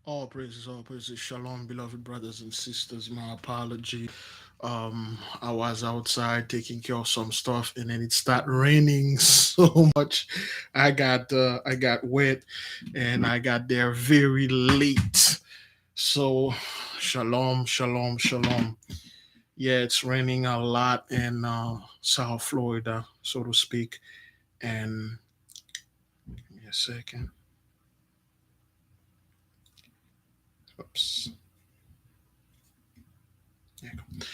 All praises. Shalom, beloved brothers and sisters. My apology. I was outside taking care of some stuff, and then it started raining so much. I got wet, and I got there very late. So, shalom, shalom, shalom. Yeah, it's raining a lot in South Florida, so to speak. And give me a second. Oops. There you go.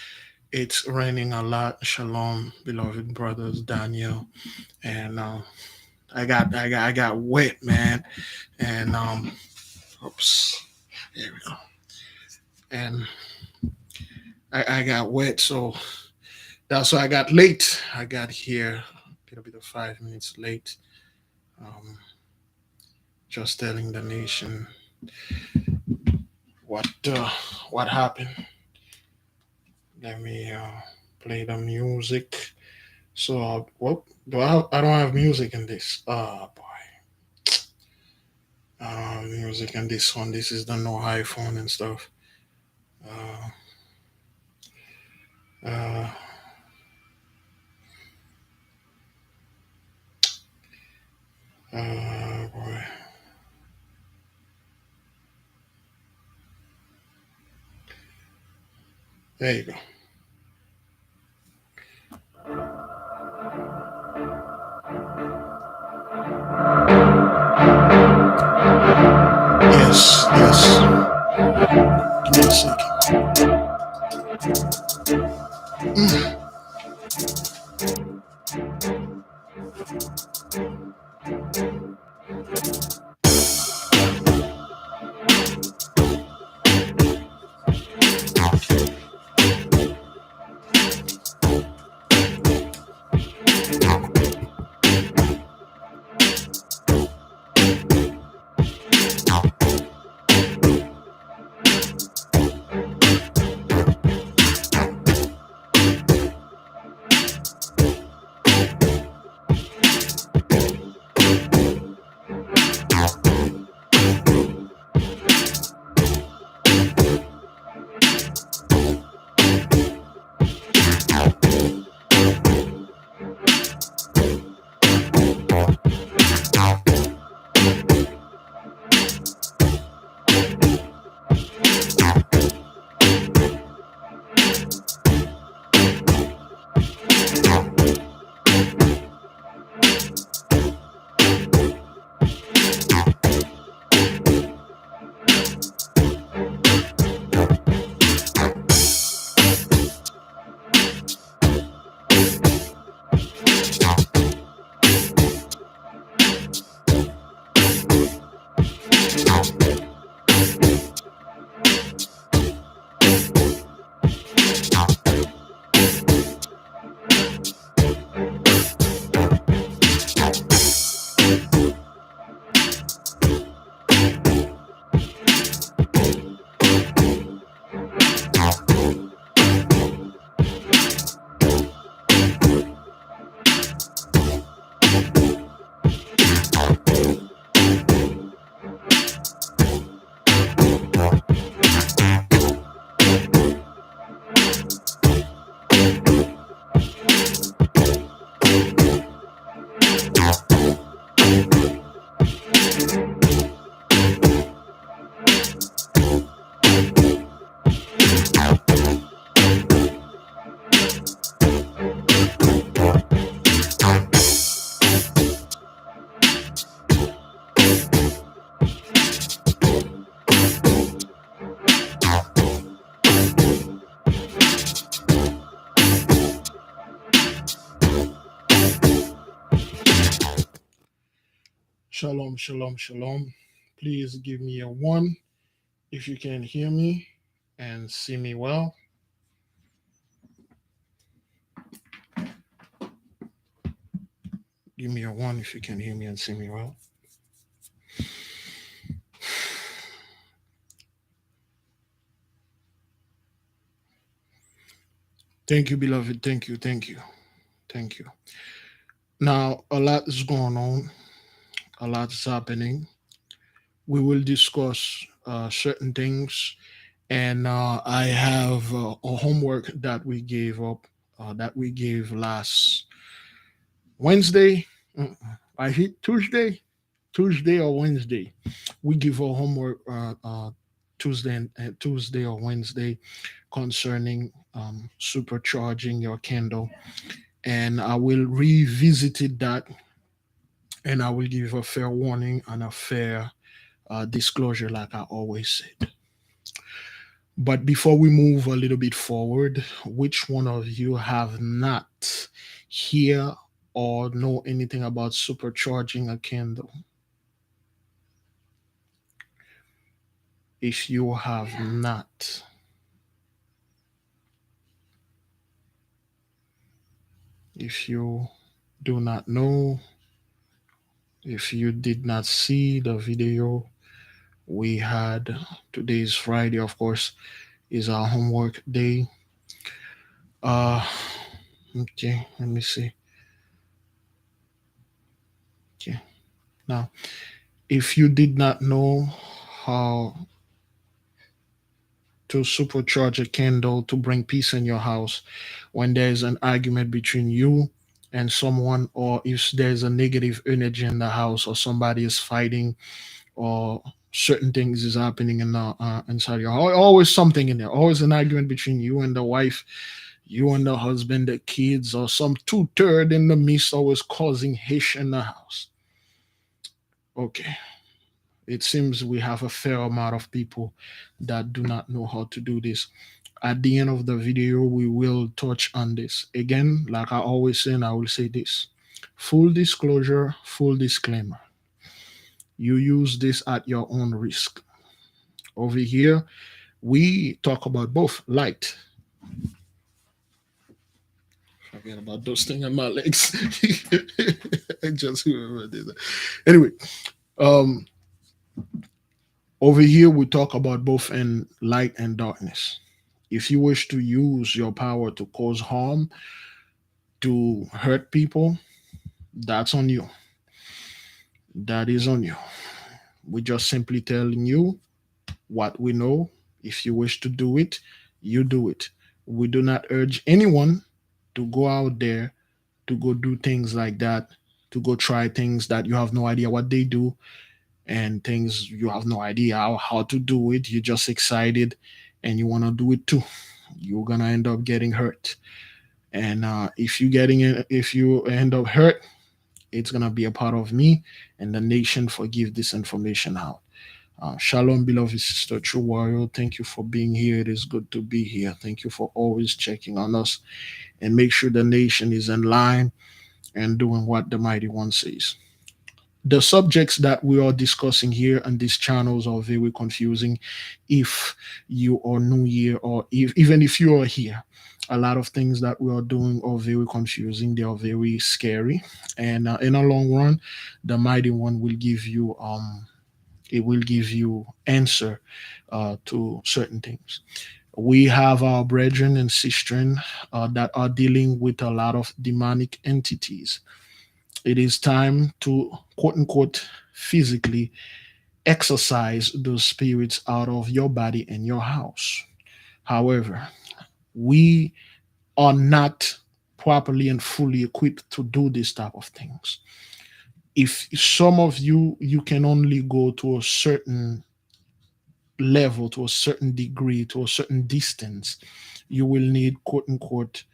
It's raining a lot. Shalom, beloved brothers, Daniel, and I got wet, man, and oops, there we go, and I got wet, so that's why I got late. I got here a little bit of 5 minutes late. Um, just telling the nation what uh, what happened. Let me play the music. So, what do I don't have music in this. Boy. Music and this one. This is the no iPhone and stuff. Uh, uh, Boy. There you go. Yes, yes. Give me a second. Mm. Shalom, shalom, shalom. Please give me a one if you can hear me and see me well. Give me a one if you can hear me and see me well. Thank you, beloved. Thank you, thank you, thank you. Now, a lot is going on, a lot is happening. We will discuss. certain things, and I have a homework that we gave up, that we gave last Wednesday. I hit Tuesday or Wednesday. We give our homework Tuesday or Wednesday concerning supercharging your candle, and I will revisit it that, and I will give a fair warning and a fair disclosure, like I always said. But before we move a little bit forward, which one of you have not hear or know anything about supercharging a candle? If you have not, if you do not know, if you did not see the video we had, today's Friday, of course, is our homework day. Uh, okay, let me see. Okay, now, if you did not know how to supercharge a candle to bring peace in your house when there is an argument between you and someone, or if there's a negative energy in the house, or somebody is fighting, or certain things is happening in the inside your house. Always something in there. Always an argument between you and the wife, you and the husband, the kids, or some two-third in the midst, always causing hiss in the house. Okay, it seems we have a fair amount of people that do not know how to do this. At the end of the video, we will touch on this. Again, like I always say, and I will say this: full disclosure, full disclaimer. You use this at your own risk. Over here, we talk about both light. Forget about those things on my legs. I just remember that. Anyway, um, over here we talk about both in light and darkness. If you wish to use your power to cause harm, to hurt people, that's on you. That is on you. We're just simply telling you what we know. If you wish to do it, you do it. We do not urge anyone to go out there to go do things like that, to go try things that you have no idea what they do, and things you have no idea how to do it. You're just excited and you want to do it too. You're gonna end up getting hurt. And if you end up hurt, it's gonna be a part of me and the nation for give this information out. Shalom, beloved sister, true warrior. Thank you for being here. It is good to be here. Thank you for always checking on us and make sure the nation is in line and doing what the mighty one says. The subjects that we are discussing here on these channels are very confusing if you are new here, or even if you are here. A lot of things that we are doing are very confusing. They are very scary, and in a long run, the mighty one will give you it will give you answer to certain things. We have our brethren and sistren that are dealing with a lot of demonic entities. It is time to quote unquote physically exorcise those spirits out of your body and your house. However, we are not properly and fully equipped to do this type of things. If some of you can only go to a certain level, to a certain degree, to a certain distance, you will need quote unquote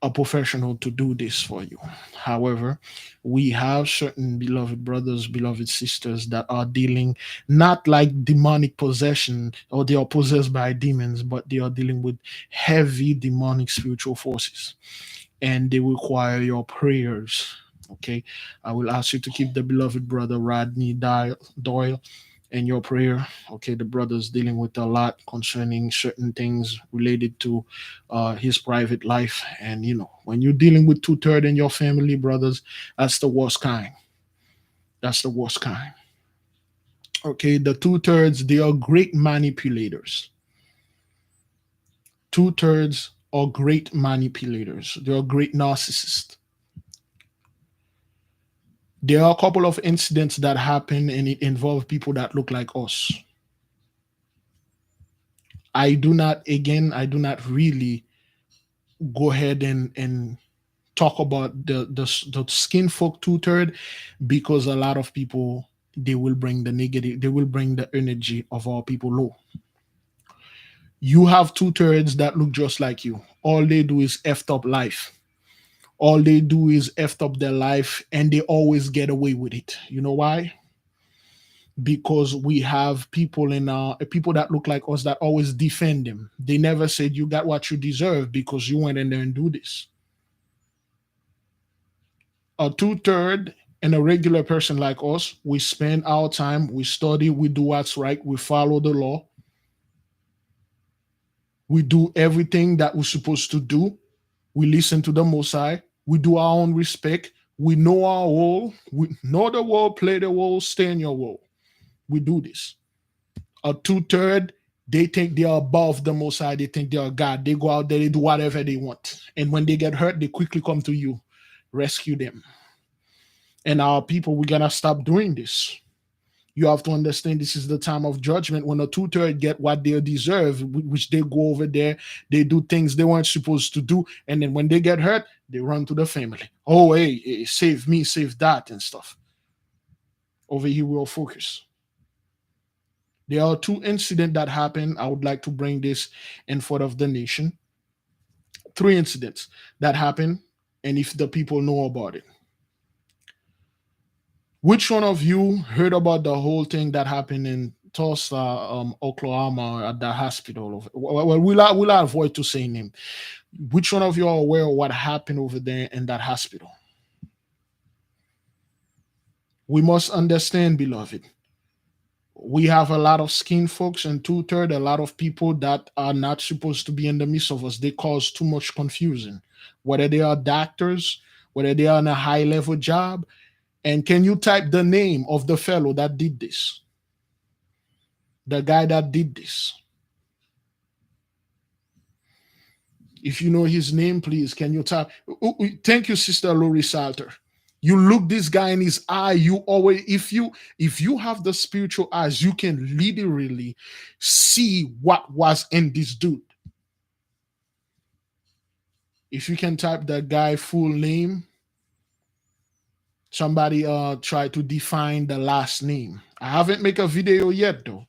a professional to do this for you. However, we have certain beloved brothers, beloved sisters that are dealing not like demonic possession, or they are possessed by demons, but they are dealing with heavy demonic spiritual forces, and they require your prayers. Okay, I will ask you to keep the beloved brother Rodney Doyle in your prayer. Okay, the brother's dealing with a lot concerning certain things related to his private life. And when you're dealing with two-thirds in your family, brothers, that's the worst kind. That's the worst kind. Okay, the two-thirds, they are great manipulators. Two-thirds are great manipulators. They are great narcissists. There are a couple of incidents that happen and it involve people that look like us. I do not really go ahead and talk about the skin folk two-third, because a lot of people, they will bring the negative, they will bring the energy of our people low. You have two-thirds that look just like you. All they do is effed up life. All they do is effed up their life, and they always get away with it. You know why? Because we have people in people that look like us that always defend them. They never said you got what you deserve because you went in there and do this. A two-third and a regular person like us, we spend our time, we study, we do what's right, we follow the law, we do everything that we're supposed to do. We listen to the Most High. We do our own respect. We know our role. We know the role, play the role, stay in your role. We do this. A two-third, they think they are above the Most High. They think they are God. They go out there, they do whatever they want. And when they get hurt, they quickly come to you, rescue them. And our people, we're going to stop doing this. You have to understand this is the time of judgment when a two-third get what they deserve, which they go over there, they do things they weren't supposed to do, and then when they get hurt, they run to the family. Oh, hey, save me, save that, and stuff. Over here, we'll focus. There are two incidents that happened. I would like to bring this in front of the nation. Three incidents that happened, and if the people know about it. Which one of you heard about the whole thing that happened in Tulsa, Oklahoma, at the hospital? Well, we'll avoid to say name. Which one of you are aware of what happened over there in that hospital? We must understand, beloved. We have a lot of skin folks and two-third, a lot of people that are not supposed to be in the midst of us. They cause too much confusion. Whether they are doctors, whether they are in a high-level job. And can you type the name of the fellow that did this? The guy that did this. If you know his name, please, can you type? Thank you, Sister Lori Salter. You look this guy in his eye, you always, if you have the spiritual eyes, you can literally see what was in this dude. If you can type the guy full name, somebody try to define the last name. I haven't made a video yet though,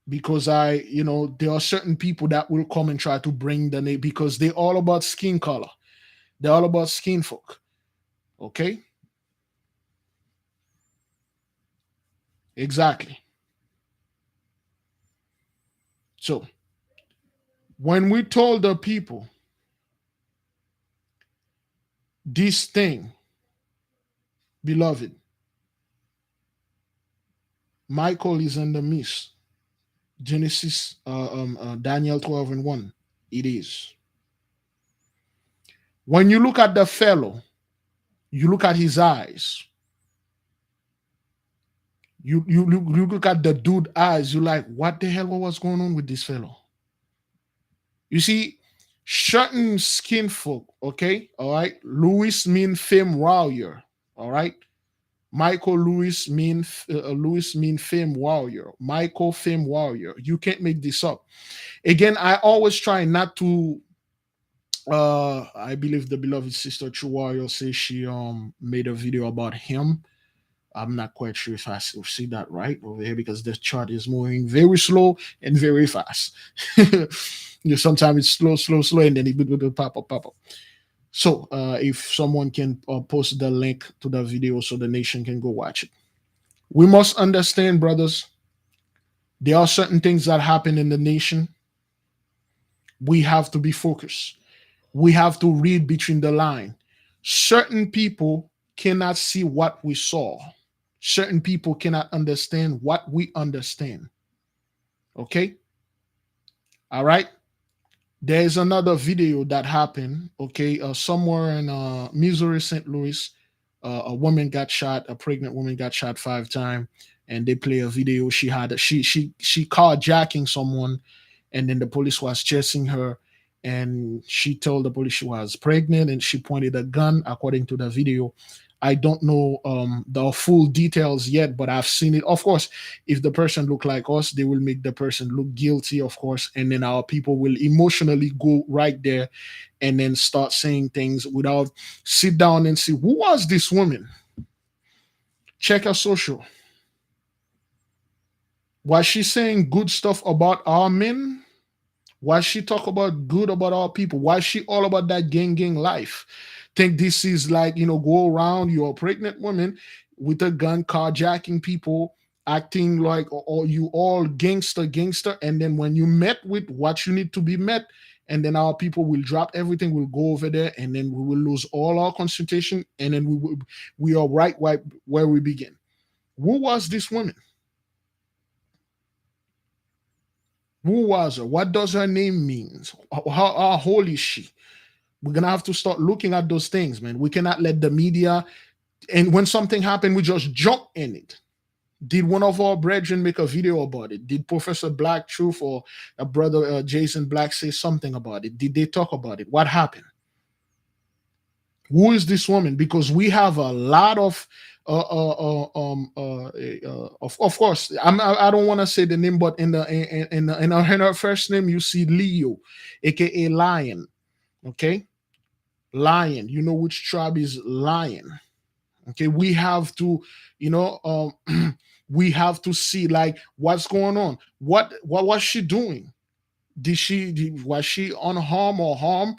because there are certain people that will come and try to bring the name because they're all about skin color. They're all about skin folk. Okay? Exactly. So, when we told the people this thing, beloved, Michael is in the midst. Genesis, Daniel 12 and 1. It is. When you look at the fellow, you look at his eyes. You look at the dude eyes. You're like, what the hell was going on with this fellow? You see, certain skin folk, okay, all right. Louis mean fame warrior, all right. Michael Lewis mean fame warrior. Michael fame warrior. You can't make this up. Again, I always try not to. I believe the beloved sister True Warrior says she made a video about him. I'm not quite sure if I see that right over here because the chart is moving very slow and very fast. Sometimes it's slow, and then it will pop up. So if someone can post the link to the video so the nation can go watch it. We must understand, brothers, there are certain things that happen in the nation. We have to be focused. We have to read between the line. Certain people cannot see what we saw. Certain people cannot understand what we understand. Okay? All right? There's another video that happened, okay, somewhere in Missouri, St. Louis. A woman got shot, a pregnant woman got shot 5 times, and they play a video. She carjacking someone, and then the police was chasing her, and she told the police she was pregnant, and she pointed a gun, according to the video, I don't know the full details yet, but I've seen it. Of course, if the person look like us, they will make the person look guilty, of course, and then our people will emotionally go right there and then start saying things without sit down and see who was this woman. Check her social. Was she saying good stuff about our men? Why she talk about good about our people? Why she all about that gang life? Think this is like, go around, you're a pregnant woman with a gun, carjacking people, acting like or you all gangster, and then when you met with what you need to be met, and then our people will drop everything, we'll go over there, and then we will lose all our concentration, and then we are right where we begin. Who was this woman? Who was her? What does her name mean? How old is she? We're gonna have to start looking at those things, man. We cannot let the media, and when something happened, we just jump in it. Did one of our brethren make a video about it? Did Professor Black Truth or a brother Jason Black say something about it? Did they talk about it? What happened? Who is this woman? Because we have a lot of of course, I don't want to say the name, but in her first name you see Leo, aka Lion. Okay, Lion. You know which tribe is Lion. Okay, we have to, we have to see like what's going on. What was she doing? Was she unharmed or harm?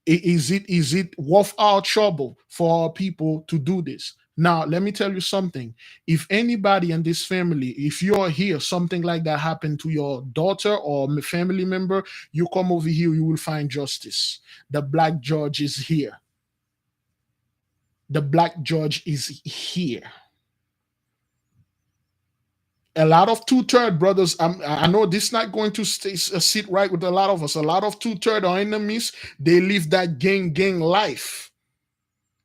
Is it worth our trouble for our people to do this? Now, let me tell you something. If anybody in this family, if you're here, something like that happened to your daughter or family member, you come over here, you will find justice. The black judge is here. The black judge is here. A lot of two-third brothers, I know this is not going to sit right with a lot of us. A lot of two-third are enemies. They live that gang life.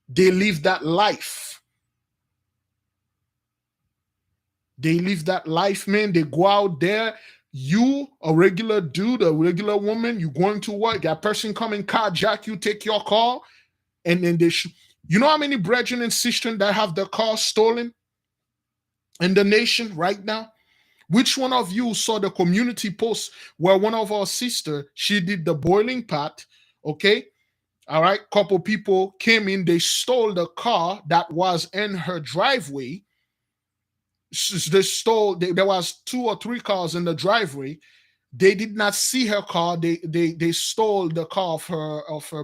They live that life. They live that life, man. They go out there. You, a regular dude, a regular woman, you going to work. That person come and carjack you, take your car, and then you know how many brethren and sisters that have their car stolen in the nation right now? Which one of you saw the community post where one of our sister, she did the boiling pot, okay? All right, couple people came in, they stole the car that was in her driveway. There was 2 or 3 cars in the driveway. They did not see her car. They stole the car of her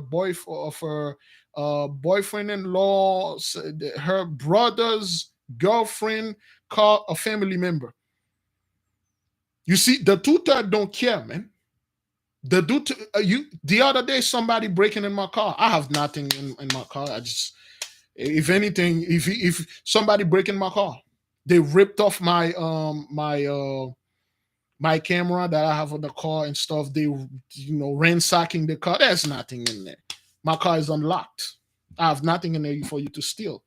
boyfriend-in-law, her brother's girlfriend, car, a family member. You see, the two-third don't care, man. The other day somebody breaking in my car. I have nothing in my car. I just, if anything, if somebody breaking my car, they ripped off my camera that I have on the car and stuff. They ransacking the car. There's nothing in there. My car is unlocked. I have nothing in there for you to steal.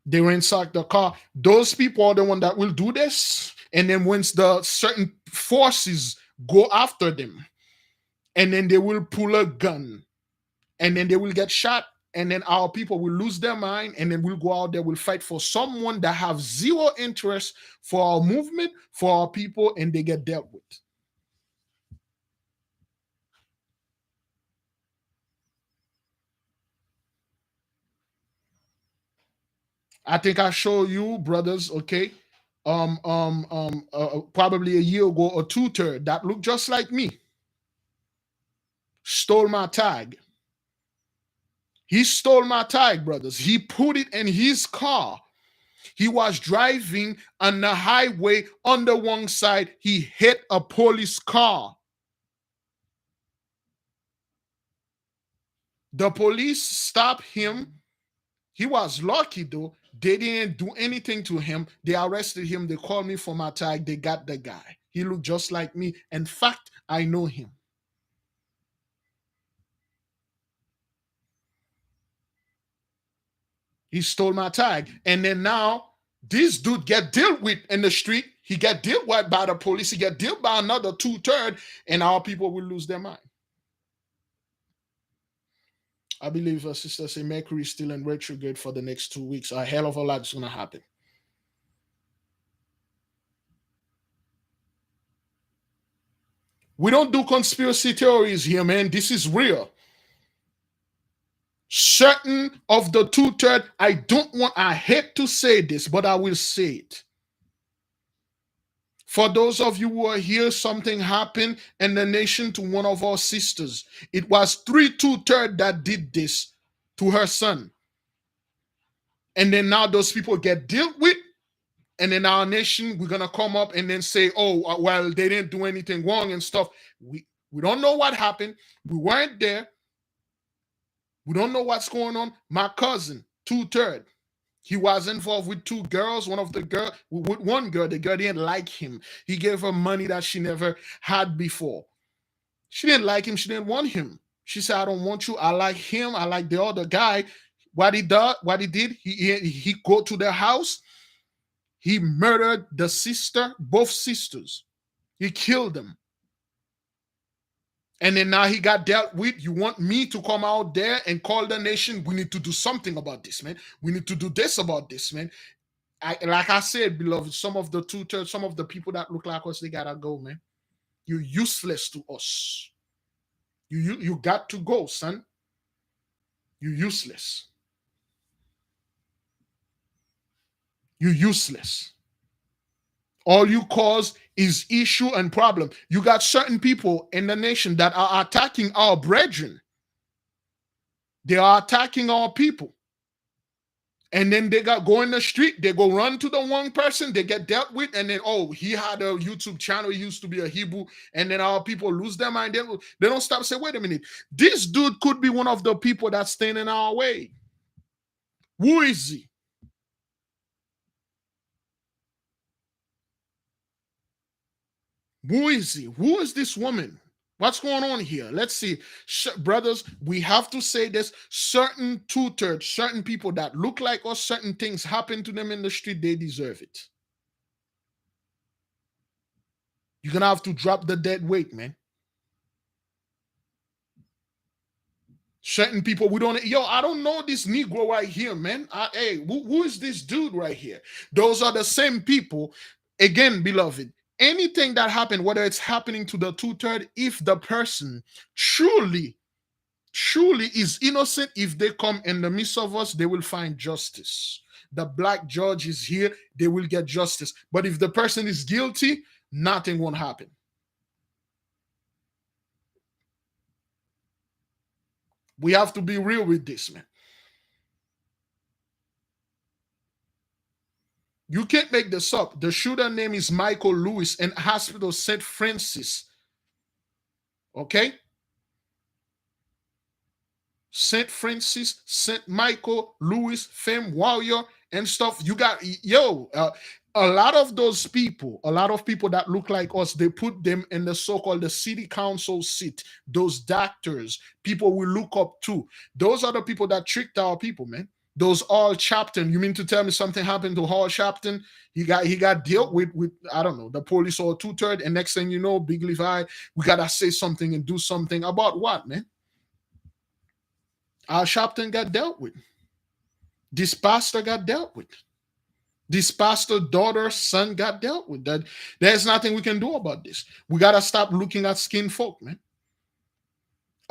They ransack the car. Those people are the one that will do this. And then once the certain forces go after them, and then they will pull a gun, and then they will get shot, and then our people will lose their mind, and then we'll go out there, we'll fight for someone that have zero interest for our movement, for our people, and they get dealt with. I think I show you, brothers, okay? Probably a year ago, a tutor that looked just like me stole my tag. He stole my tag, brothers. He put it in his car. He was driving on the highway on the one side. He hit a police car. The police stopped him. He was lucky though. They didn't do anything to him. They arrested him. They called me for my tag. They got the guy. He looked just like me. In fact, I know him. He stole my tag. And then now this dude get dealt with in the street. He get dealt with by the police. He get dealt by another two-third, and our people will lose their mind. I believe sister say Mercury is still in retrograde for the next 2 weeks. A hell of a lot is gonna happen. We don't do conspiracy theories here, man. This is real. Certain of the 2/3, I hate to say this, but I will say it. For those of you who are here, something happened in the nation to one of our sisters. It was 3/2 that did this to her son. And then now those people get dealt with. And in our nation, we're going to come up and then say, oh, well, they didn't do anything wrong and stuff. We don't know what happened. We weren't there. We don't know what's going on. My cousin, 2/3, he was involved with 2 girls. With one girl, the girl didn't like him. He gave her money that she never had before. She didn't like him. She didn't want him. She said, I don't want you. I like him. I like the other guy. What he did, he go to their house. He murdered the sister, both sisters. He killed them. And then now he got dealt with. You want me to come out there and call the nation? We need to do something about this, man. We need to do this about this, man. Like I said, beloved, some of the 2/3, some of the people that look like us, they gotta go, man. You're useless to us. You got to go, son. You're useless. You're useless. All you cause is issue and problem. You got certain people in the nation that are attacking our brethren. They are attacking our people. And then they go in the street, they go run to the one person, they get dealt with, and then, oh, he had a YouTube channel, he used to be a Hebrew, and then our people lose their mind. They don't stop and say, wait a minute, this dude could be one of the people that's standing in our way. Who is he? Who is he? Who is this woman? What's going on here? Let's see. Brothers, we have to say this. Certain 2/3, certain people that look like us, certain things happen to them in the street, they deserve it. You're going to have to drop the dead weight, man. Certain people, I don't know this Negro right here, man. Hey, who is this dude right here? Those are the same people. Again, beloved, anything that happened, whether it's happening to the 2/3, if the person truly is innocent, if they come in the midst of us, they will find justice. The black judge is here, they will get justice. But if the person is guilty, nothing won't happen. We have to be real with this, man. You can't make this up. The shooter name is Michael Lewis in Hospital St. Francis. Okay? St. Francis, St. Michael, Lewis, fame warrior, and stuff. You got, a lot of those people, a lot of people that look like us, they put them in the so-called the city council seat. Those doctors, people we look up to. Those are the people that tricked our people, man. Those All Chapton. You mean to tell me something happened to Hall Chapton? He got dealt with I don't know, the police or 2/3, and next thing you know, Big Levi, we gotta say something and do something about what, man? Al Sharpton got dealt with. This pastor got dealt with. This pastor, daughter, son got dealt with. That there's nothing we can do about this. We gotta stop looking at skin folk, man.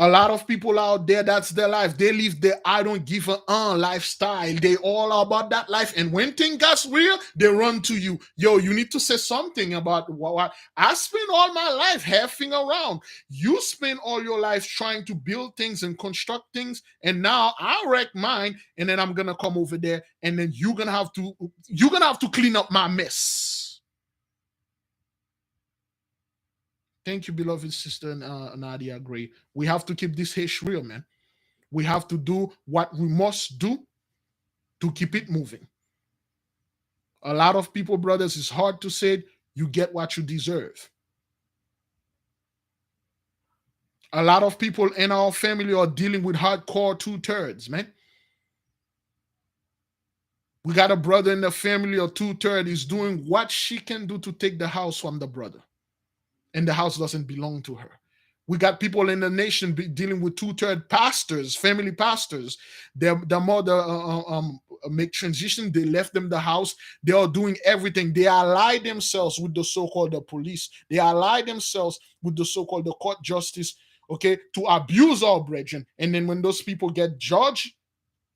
A lot of people out there, that's their life. They live the I don't give a lifestyle. They all about that life. And when things gets real, they run to you. Yo, you need to say something about what I spent all my life halfing around. You spend all your life trying to build things and construct things. And now I wreck mine. And then I'm gonna come over there. And then you're gonna have to clean up my mess. Thank you, beloved sister Nadia Gray. We have to keep this hash real, man. We have to do what we must do to keep it moving. A lot of people, brothers, it's hard to say you get what you deserve. A lot of people in our family are dealing with hardcore 2/3, man. We got a brother in the family or 2/3 is doing what she can do to take the house from the brother. And the house doesn't belong to her. We got people in the nation dealing with two-third pastors, family pastors. Their mother make transition. They left them the house. They are doing everything. They ally themselves with the so-called the police. They ally themselves with the so-called the court justice. Okay, to abuse our brethren. And then when those people get judged,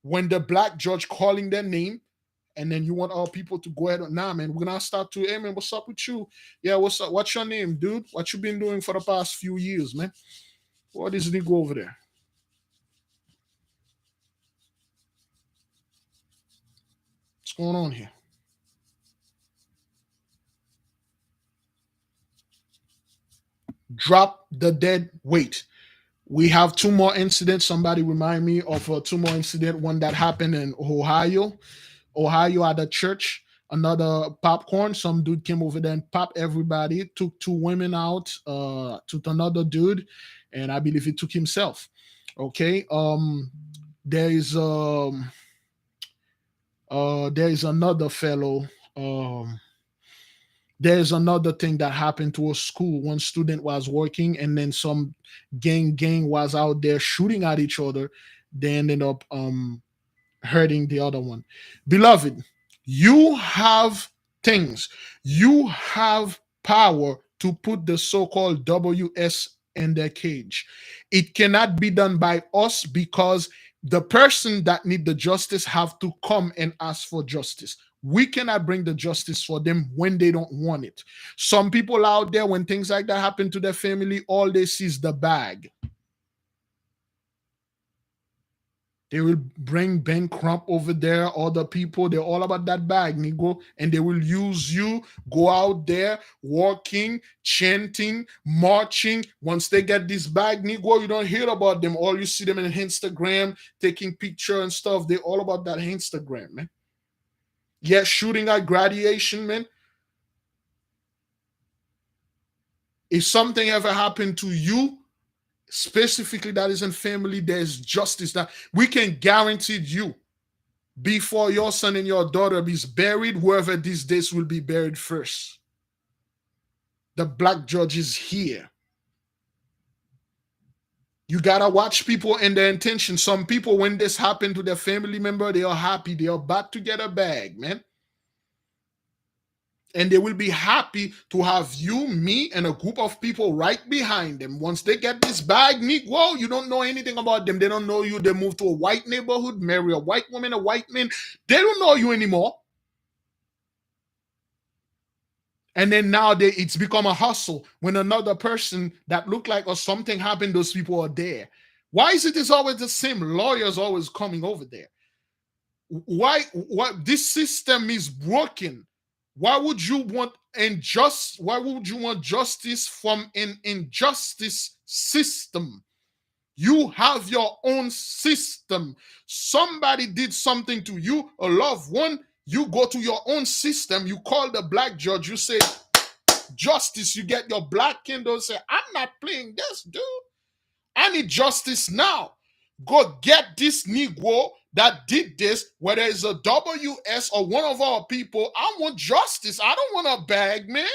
when the black judge calling their name, and then you want our people to go ahead and nah, man, we're gonna start to, hey man, what's up with you? Yeah, what's up? What's your name, dude? What you been doing for the past few years, man? What is nigga over there? What's going on here? Drop the dead weight. We have two more incidents. Somebody remind me of two more incident. One that happened in Ohio. Ohio at a church. Another popcorn. Some dude came over there and popped everybody. Took two women out. Took another dude, and I believe he took himself. Okay. There is another fellow. There's another thing that happened to a school. One student was working, and then some gang was out there shooting at each other. They ended up hurting the other one. Beloved, you have things. You have power to put the so-called WS in their cage. It cannot be done by us because the person that need the justice have to come and ask for justice. We cannot bring the justice for them when they don't want it. Some people out there, when things like that happen to their family, all they see is the bag. They will bring Ben Crump over there, other people. They're all about that bag, Negro. And they will use you, go out there, walking, chanting, marching. Once they get this bag, Negro, you don't hear about them. All you see them in Instagram, taking picture and stuff. They're all about that Instagram, man. Yeah, shooting at graduation, man. If something ever happened to you, specifically that is in family, there's justice that we can guarantee you before your son and your daughter is buried, whoever these days will be buried first. The black judge is here. You gotta watch people and their intention. Some people, when this happened to their family member, they are happy. They are about to get a bag, man. And they will be happy to have you, me, and a group of people right behind them. Once they get this bag, Negro, you don't know anything about them. They don't know you. They move to a white neighborhood, marry a white woman, a white man. They don't know you anymore. And then now it's become a hustle. When another person that look like or something happened, those people are there. Why is it always the same? Lawyers always coming over there. Why this system is broken? Why would you want why would you want justice from an injustice system? You have your own system. Somebody did something to you, a loved one, you go to your own system, you call the black judge, you say justice, you get your black candle, say, I'm not playing this, dude. I need justice now. Go get this Negro that did this, whether it's a WS or one of our people. I want justice. I don't want a bag, man.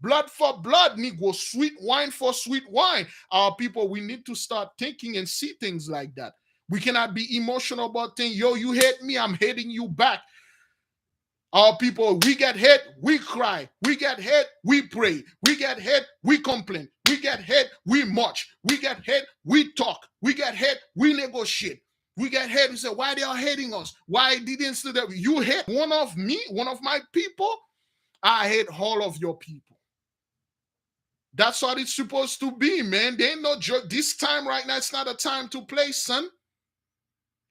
Blood for blood, Negro. Sweet wine for sweet wine. Our people, we need to start thinking and see things like that. We cannot be emotional about things. Yo, you hate me, I'm hating you back. Our people, we get hit, we cry. We get hit, we pray. We get hit, we complain. We get hit, we march. We get hit, we talk. We get hit, we negotiate. We get hit, we say, why they are hating us? Why didn't say that you hate one of me, one of my people? I hate all of your people. That's what it's supposed to be, man. They ain't no joke. This time right now, it's not a time to play, son.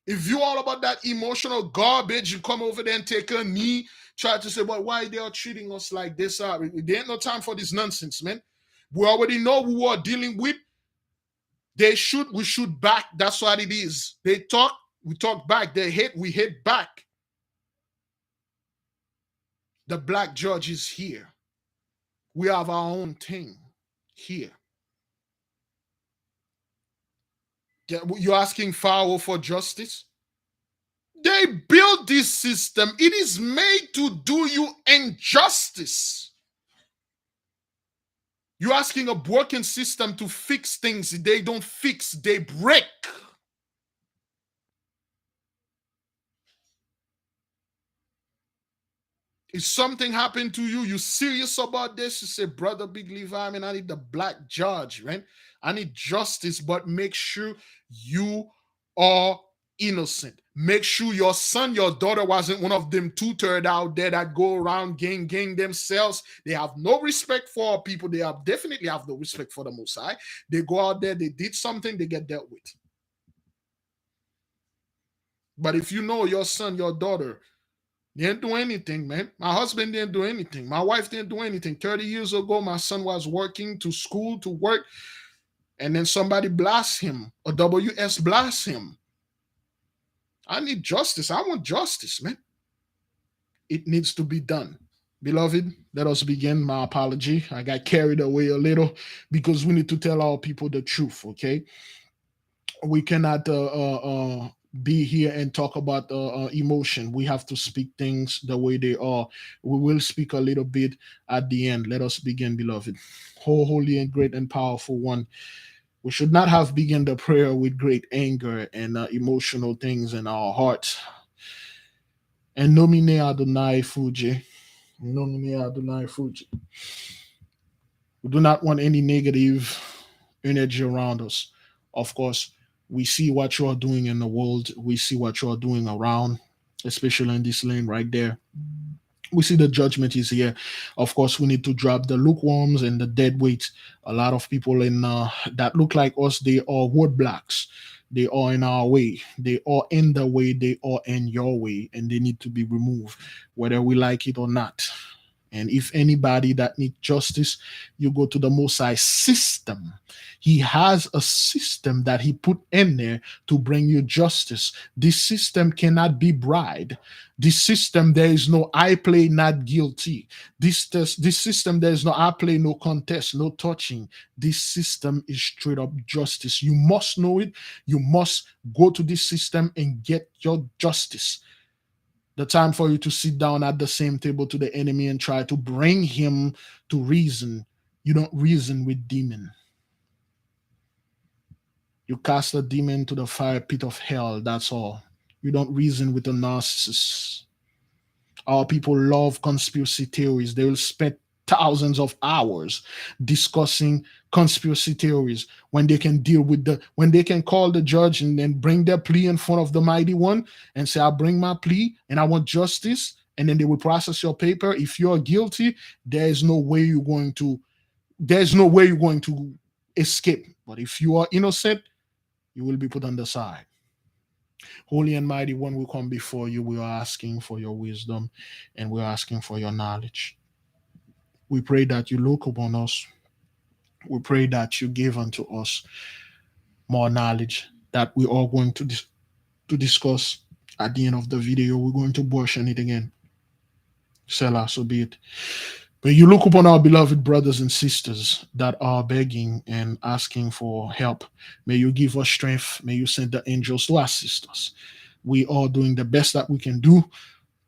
If you all about that emotional garbage, you come over there and take a knee, try to say, well, why they are treating us like this? There ain't no time for this nonsense, man. We already know who we are dealing with. They shoot, we shoot back. That's what it is. They talk, we talk back. They hit, we hit back. The black judge is here. We have our own thing here. You're asking Pharaoh for justice? They built this system. It is made to do you injustice. You're asking a broken system to fix things. They don't fix, they break. If something happened to you, you serious about this? You say, brother Big Levi, I need the black judge, right? I need justice, but make sure you are innocent. Make sure your son, your daughter wasn't one of them two-third out there that go around gang themselves. They have no respect for people. They have definitely have no respect for the Most High. They go out there, they did something, they get dealt with. But if you know your son, your daughter, didn't do anything, man. My husband didn't do anything. My wife didn't do anything. 30 years ago, my son was working to school, to work, and then somebody blasts him. A WS blasts him. I need justice. I want justice, man. It needs to be done. Beloved, let us begin. My apology. I got carried away a little because we need to tell our people the truth, okay? We cannot be here and talk about emotion. We have to speak things the way they are. We will speak a little bit at the end. Let us begin, beloved. Oh, holy and great and powerful one. We should not have begun the prayer with great anger and emotional things in our hearts. And nomine Adonai Fuji. Nomine Adonai Fuji. We do not want any negative energy around us. Of course, we see what you are doing in the world. We see what you are doing around, especially in this lane right there. We see the judgment is here. Of course, we need to drop the lukewarms and the dead weights. A lot of people in that look like us, they are roadblocks. They are in our way. They are in the way. They are in your way, and they need to be removed, whether we like it or not. And if anybody that needs justice, you go to the Most High system. He has a system that he put in there to bring you justice. This system cannot be bribed. This system, there is no I play not guilty. This system, there is no I play no contest, no touching. This system is straight up justice. You must know it. You must go to this system and get your justice. The time for you to sit down at the same table to the enemy and try to bring him to reason. You don't reason with demon. You cast a demon to the fire pit of hell. That's all. You don't reason with a narcissist. Our people love conspiracy theories. They will spend thousands of hours discussing conspiracy theories when they can deal with when they can call the judge and then bring their plea in front of the mighty one and say, I bring my plea and I want justice. And then they will process your paper. If you're guilty, there's no way you're going to escape. But if you are innocent, you will be put on the side. Holy and mighty one, we come before you. We are asking for your wisdom and we're asking for your knowledge. We pray that you look upon us. We pray that you give unto us more knowledge that we are going to discuss at the end of the video. We're going to portion it again. Selah, so be it. May you look upon our beloved brothers and sisters that are begging and asking for help. May you give us strength. May you send the angels to assist us. We are doing the best that we can do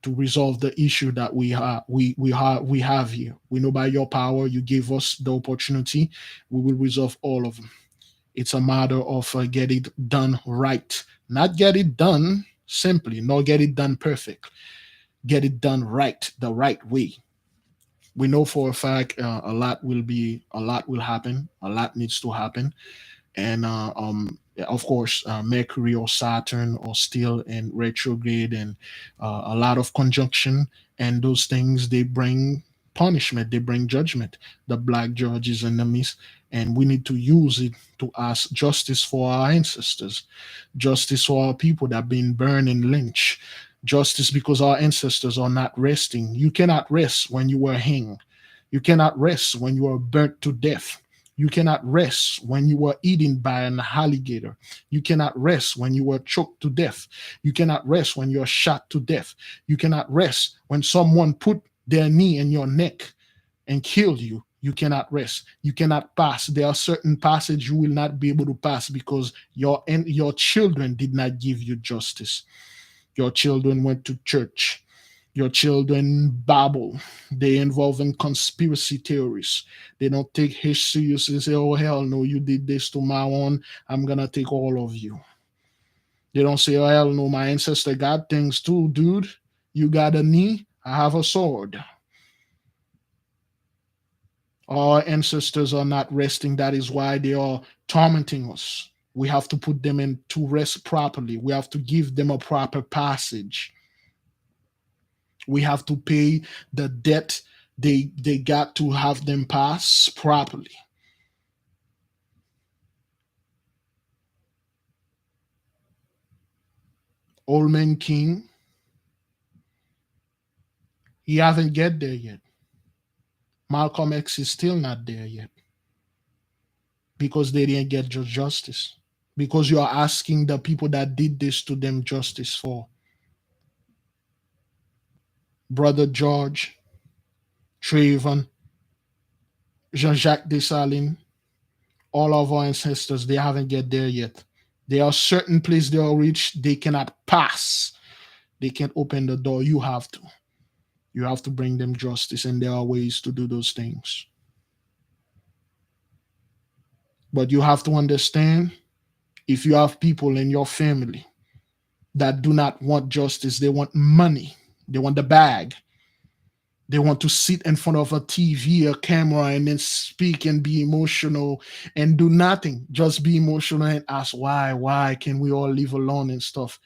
to resolve the issue that we have here. We know by your power, you gave us the opportunity. We will resolve all of them. It's a matter of get it done right. Not get it done simply, nor get it done perfect. Get it done right, the right way. We know for a fact a lot will happen. A lot needs to happen. And of course, Mercury or Saturn or still in retrograde, and a lot of conjunction, and those things, they bring punishment, they bring judgment. The black judges and the midst, and we need to use it to ask justice for our ancestors, justice for our people that have been burned and lynched, justice because our ancestors are not resting. You cannot rest when you were hanged. You cannot rest when you are burnt to death. You cannot rest when you were eaten by an alligator. You cannot rest when you were choked to death. You cannot rest when you're shot to death. You cannot rest when someone put their knee in your neck and killed you. You cannot rest. You cannot pass. There are certain passages you will not be able to pass because your children did not give you justice. Your children went to church. Your children babble. They involve in conspiracy theories. They don't take his seriously and say, oh, hell no, you did this to my one. I'm going to take all of you. They don't say, oh, hell no, my ancestor got things too, dude. You got a knee, I have a sword. Our ancestors are not resting. That is why they are tormenting us. We have to put them in to rest properly. We have to give them a proper passage. We have to pay the debt they got to have them pass properly. Old man King, he haven't get there yet. Malcolm X is still not there yet because they didn't get justice. Because you are asking the people that did this to them justice for. Brother George, Trayvon, Jean-Jacques Dessalines, all of our ancestors, they haven't get there yet. There are certain places they are reached, they cannot pass. They can't open the door. You have to. You have to bring them justice, and there are ways to do those things. But you have to understand, if you have people in your family that do not want justice, they want money, they want the bag, they want to sit in front of a TV, a camera, and then speak and be emotional and do nothing. Just be emotional and ask why can we all live alone and stuff.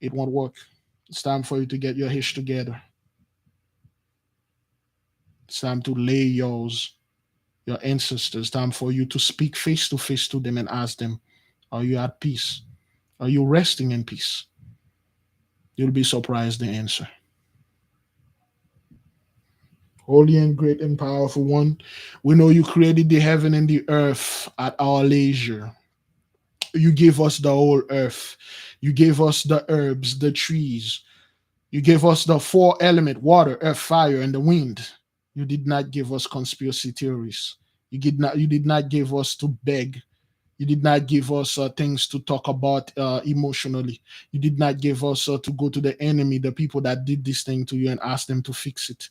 It won't work. It's time for you to get your hish together. It's time to lay your ancestors. Time for you to speak face to face to them and ask them, are you at peace? Are you resting in peace? You'll be surprised the answer. Holy and great and powerful one, we know you created the heaven and the earth at our leisure. You gave us the whole earth. You gave us the herbs, the trees. You gave us the four element, water, earth, fire, and the wind. You did not give us conspiracy theories. You did not give us to beg. You did not give us things to talk about emotionally. You did not give us to go to the enemy, the people that did this thing to you, and ask them to fix it.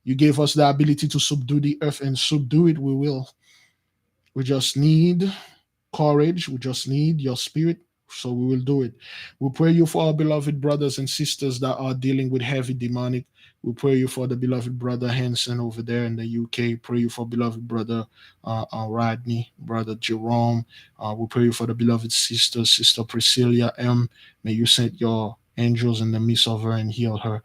You gave us the ability to subdue the earth, and subdue it we will. We just need courage. We just need your spirit. So we will do it. We pray you for our beloved brothers and sisters that are dealing with heavy demonic. We pray you for the beloved brother Henson over there in the UK. Pray you for beloved brother Rodney, brother Jerome. We pray you for the beloved sister, Sister Priscilla M. May you send your angels in the midst of her and heal her.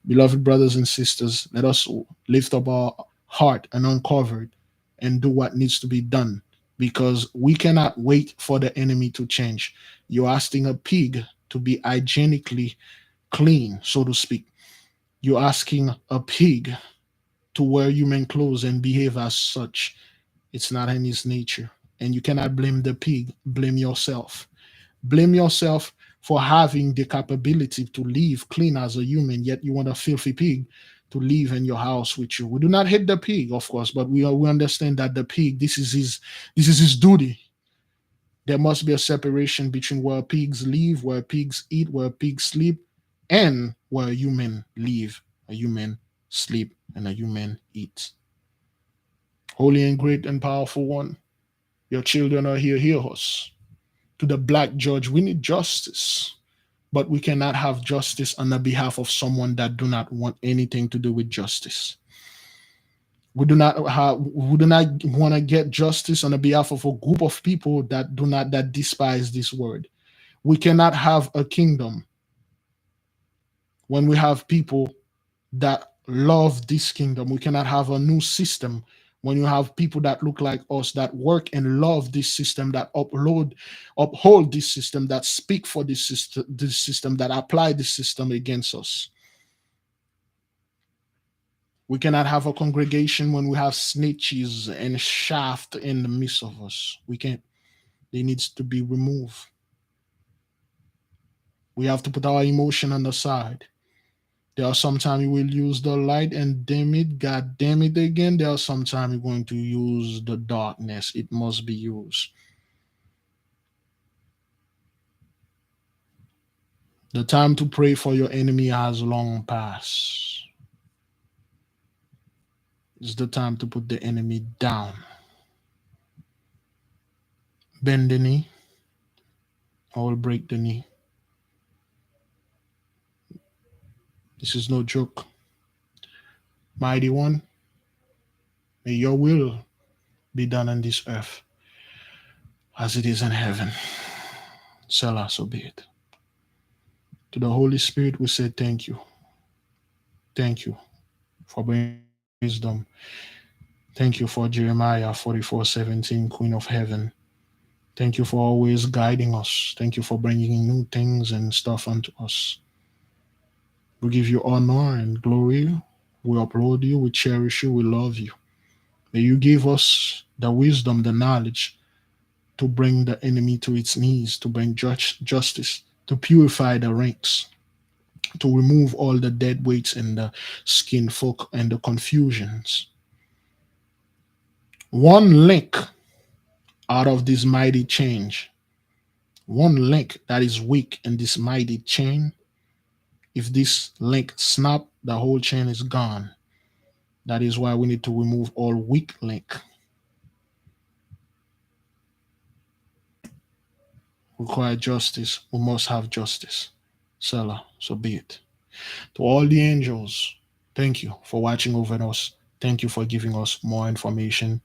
Beloved brothers and sisters, let us lift up our heart and uncover it and do what needs to be done, because we cannot wait for the enemy to change. You're asking a pig to be hygienically clean, so to speak. You're asking a pig to wear human clothes and behave as such. It's not in his nature. And you cannot blame the pig, blame yourself. Blame yourself for having the capability to live clean as a human, yet you want a filthy pig to live in your house with you. We do not hate the pig, of course, but we understand that the pig, this is his duty. There must be a separation between where pigs live, where pigs eat, where pigs sleep, and where a human live, a human sleep, and a human eats. Holy and great and powerful one, your children are here. Hear us. To the black judge, we need justice, but we cannot have justice on the behalf of someone that do not want anything to do with justice. We do not want to get justice on the behalf of a group of people that despise this word. We cannot have a kingdom when we have people that love this kingdom. We cannot have a new system when you have people that look like us, that work and love this system, that uphold this system, that speak for this system, that apply this system against us. We cannot have a congregation when we have snitches and shaft in the midst of us. We can't. They needs to be removed. We have to put our emotion on the side. There are sometimes you will use the light and dim it, God damn it again. There are sometimes you're going to use the darkness. It must be used. The time to pray for your enemy has long passed. It's the time to put the enemy down. Bend the knee, I will break the knee. This is no joke. Mighty One, may your will be done on this earth as it is in heaven. Selah, so be it. To the Holy Spirit, we say thank you. Thank you for bringing wisdom. Thank you for Jeremiah 44:17, Queen of Heaven. Thank you for always guiding us. Thank you for bringing new things and stuff unto us. We give you honor and glory. We upload you, we cherish you, we love you. May you give us the wisdom, the knowledge to bring the enemy to its knees, to bring justice, to purify the ranks, to remove all the dead weights and the skin folk and the confusions. One link out of this mighty change, one link that is weak in this mighty chain, if this link snap, the whole chain is gone. That is why we need to remove all weak link. Require justice, we must have justice. Selah, so be it. To all the angels, thank you for watching over us. Thank you for giving us more information.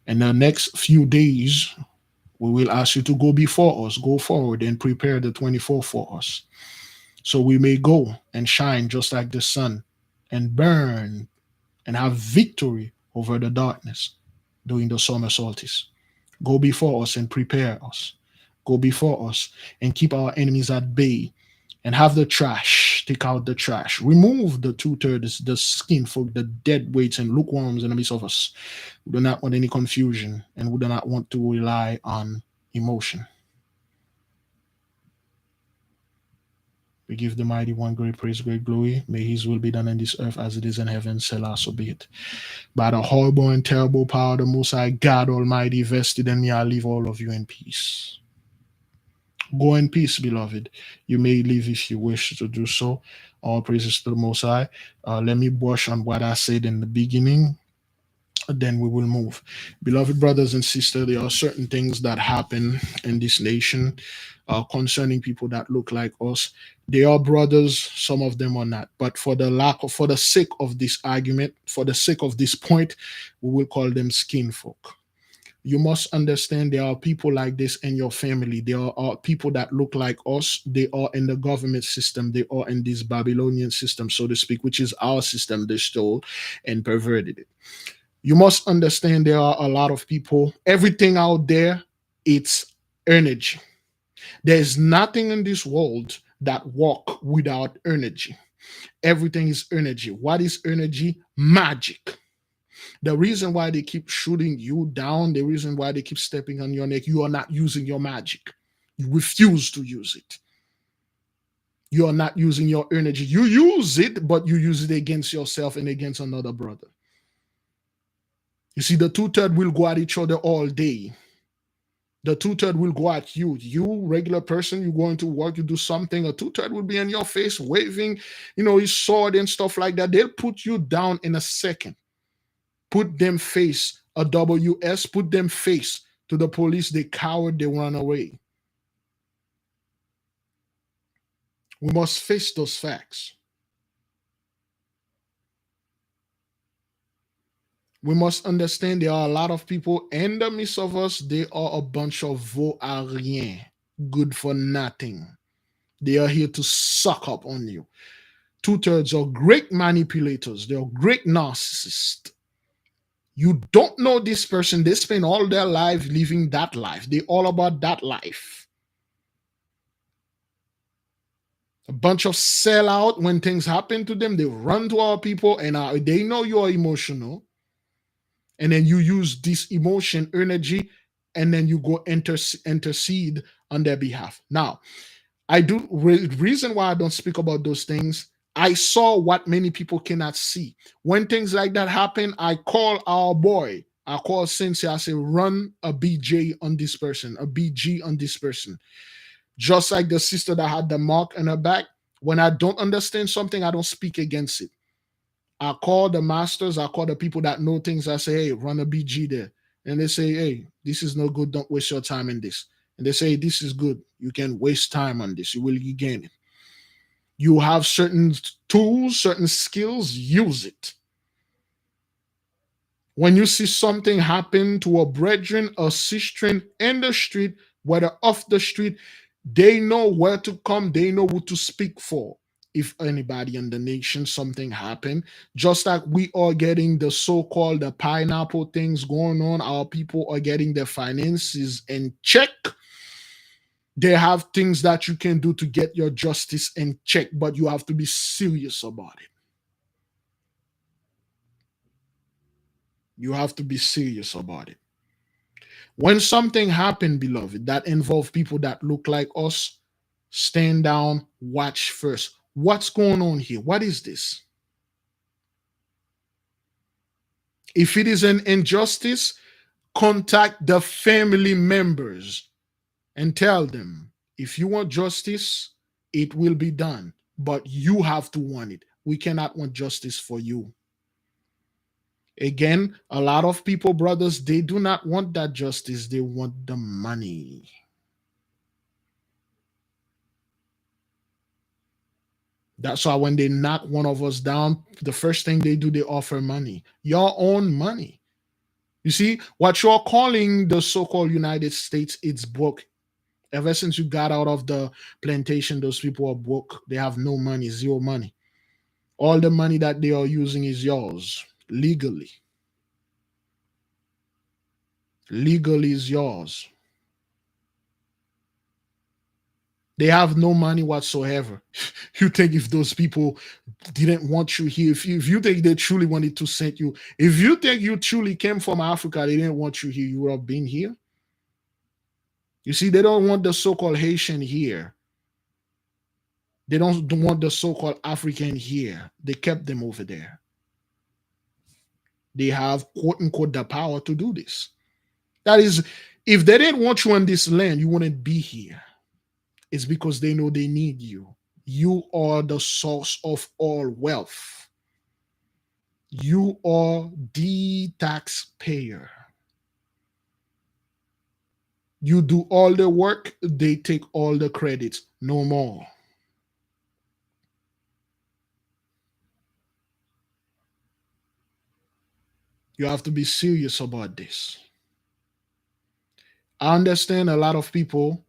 In the next few days, we will ask you to go before us, go forward and prepare the 24 for us. So we may go and shine just like the sun and burn and have victory over the darkness during the summer solstice. Go before us and prepare us. Go before us and keep our enemies at bay and have the trash. Take out the trash. Remove the 2/3, the skin folk, the dead weights and lukewarms in the midst of us. We do not want any confusion and we do not want to rely on emotion. We give the mighty one great praise, great glory. May his will be done in this earth as it is in heaven. Selah, so be it. By the horrible and terrible power of the Most High God Almighty vested in me, I leave all of you in peace. Go in peace, beloved. You may leave if you wish to do so. All praises to the Most High. Let me brush on what I said in the beginning. Then we will move. Beloved brothers and sisters, there are certain things that happen in this nation concerning people that look like us. They are brothers, some of them are not. But for the sake of this argument, for the sake of this point, we will call them skin folk. You must understand there are people like this in your family. There are people that look like us. They are in the government system. They are in this Babylonian system, so to speak, which is our system. They stole and perverted it. You must understand there are a lot of people. Everything out there, it's energy. There's nothing in this world that walk without energy. Everything is energy. What is energy? Magic. The reason why they keep shooting you down, the reason why they keep stepping on your neck, you are not using your magic. You refuse to use it. You are not using your energy. You use it, but you use it against yourself and against another brother. You see, the 2/3 will go at each other all day. The 2/3 will go at you. You, regular person, you going to work, you do something, a 2/3 will be in your face waving, his sword and stuff like that. They'll put you down in a second. Put them face a WS, put them face to the police. They coward, they run away. We must face those facts. We must understand there are a lot of people in the midst of us. They are a bunch of vaut-à-rien, good for nothing. They are here to suck up on you. 2/3 are great manipulators. They are great narcissists. You don't know this person. They spend all their life living that life. They're all about that life. A bunch of sellout. When things happen to them, they run to our people and they know you are emotional. And then you use this emotion, energy, and then you go intercede on their behalf. Now, reason why I don't speak about those things, I saw what many people cannot see. When things like that happen, I call our boy, I call Sensei, I say, run a BJ on this person, a BG on this person. Just like the sister that had the mark on her back, when I don't understand something, I don't speak against it. I call the masters, I call the people that know things. I say, hey, run a BG there. And they say, hey, this is no good. Don't waste your time in this. And they say, this is good. You can waste time on this. You will gain it. You have certain tools, certain skills, use it. When you see something happen to a brethren, a sister in the street, whether off the street, they know where to come, they know who to speak for. If anybody in the nation something happened, just like we are getting the so-called the pineapple things going on, our people are getting their finances in check. They have things that you can do to get your justice in check, but you have to be serious about it. You have to be serious about it. When something happened, beloved, that involve people that look like us, stand down, watch first. What's going on here? What is this? If it is an injustice, contact the family members and tell them, if you want justice, it will be done. But you have to want it. We cannot want justice for you. Again, a lot of people, brothers, they do not want that justice. They want the money. That's why when they knock one of us down, the first thing they do, they offer money. Your own money. You see, what you're calling the so-called United States, it's broke. Ever since you got out of the plantation, those people are broke. They have no money, zero money. All the money that they are using is yours, legally. Legally is yours. They have no money whatsoever. You think if those people didn't want you here, if you think they truly wanted to send you, if you think you truly came from Africa, they didn't want you here, you would have been here. You see, they don't want the so-called Haitian here. They don't want the so-called African here. They kept them over there. They have quote unquote the power to do this. That is, if they didn't want you on this land, you wouldn't be here. It's because they know they need you. You are the source of all wealth. You are the taxpayer. You do all the work, they take all the credits, no more. You have to be serious about this. I understand a lot of people,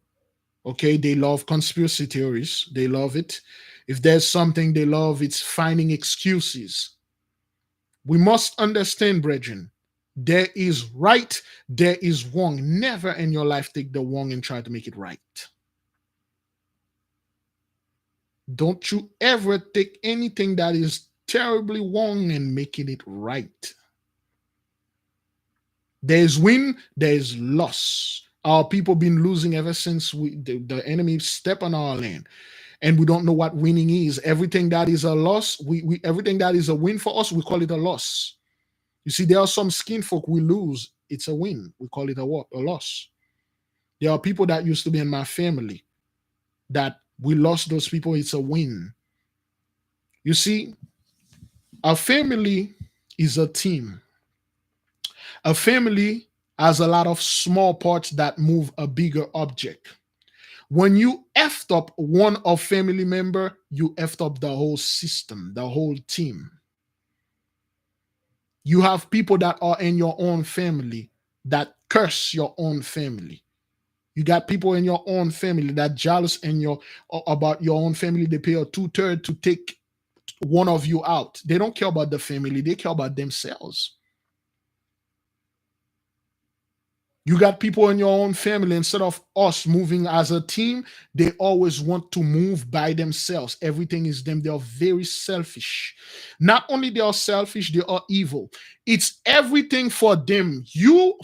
okay, they love conspiracy theories, they love it. If there's something they love, it's finding excuses. We must understand, brethren, there is right, there is wrong. Never in your life take the wrong and try to make it right. Don't you ever take anything that is terribly wrong and making it right. There's win, there's loss. Our people been losing ever since the enemy step on our land, and we don't know what winning is. Everything that is a loss, we everything that is a win for us, we call it a loss. You see, there are some skin folk we lose, it's a win. We call it a what? A loss. There are people that used to be in my family that we lost those people, it's a win. You see, a family is a team. A family has a lot of small parts that move a bigger object. When you effed up one of family member, you effed up the whole system, the whole team. You have people that are in your own family that curse your own family. You got people in your own family that jealous in your about your own family. They pay a 2/3 to take one of you out. They don't care about the family, they care about themselves. You got people in your own family, instead of us moving as a team, they always want to move by themselves. Everything is them. They are very selfish. Not only they are selfish, they are evil. It's everything for them. You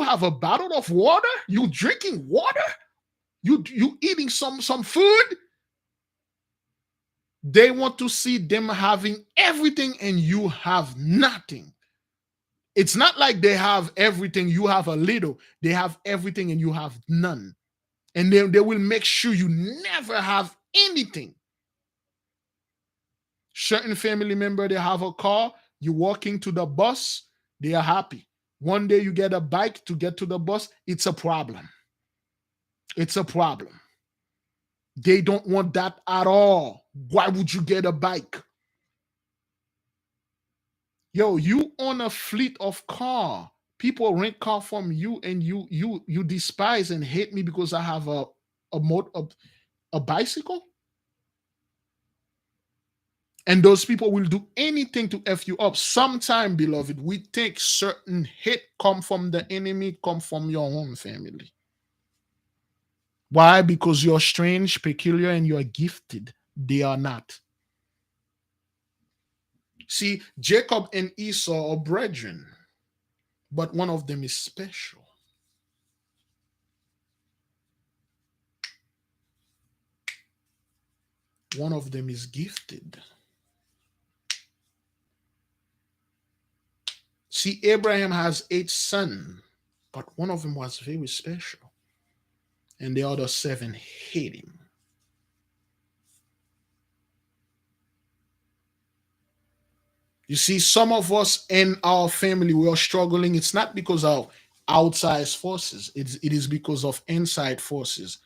have a bottle of water, you drinking water, you eating some food. They want to see them having everything and you have nothing. It's not like they have everything, you have a little. They have everything and you have none. And then they will make sure you never have anything. Certain family member, they have a car, you walking to the bus, they are happy. One day you get a bike to get to the bus, it's a problem. It's a problem. They don't want that at all. Why would you get a bike? Yo, you own a fleet of car. People rent car from you, and you despise and hate me because I have a bicycle. And those people will do anything to F you up. Sometime, beloved, we think certain hate come from the enemy, come from your own family. Why? Because you're strange, peculiar, and you're gifted. They are not. See, Jacob and Esau are brethren, but one of them is special. One of them is gifted. See, Abraham has 8 sons, but one of them was very special, and the other 7 hate him. You see, some of us in our family, we are struggling. It's not because of outside forces, it is because of inside forces.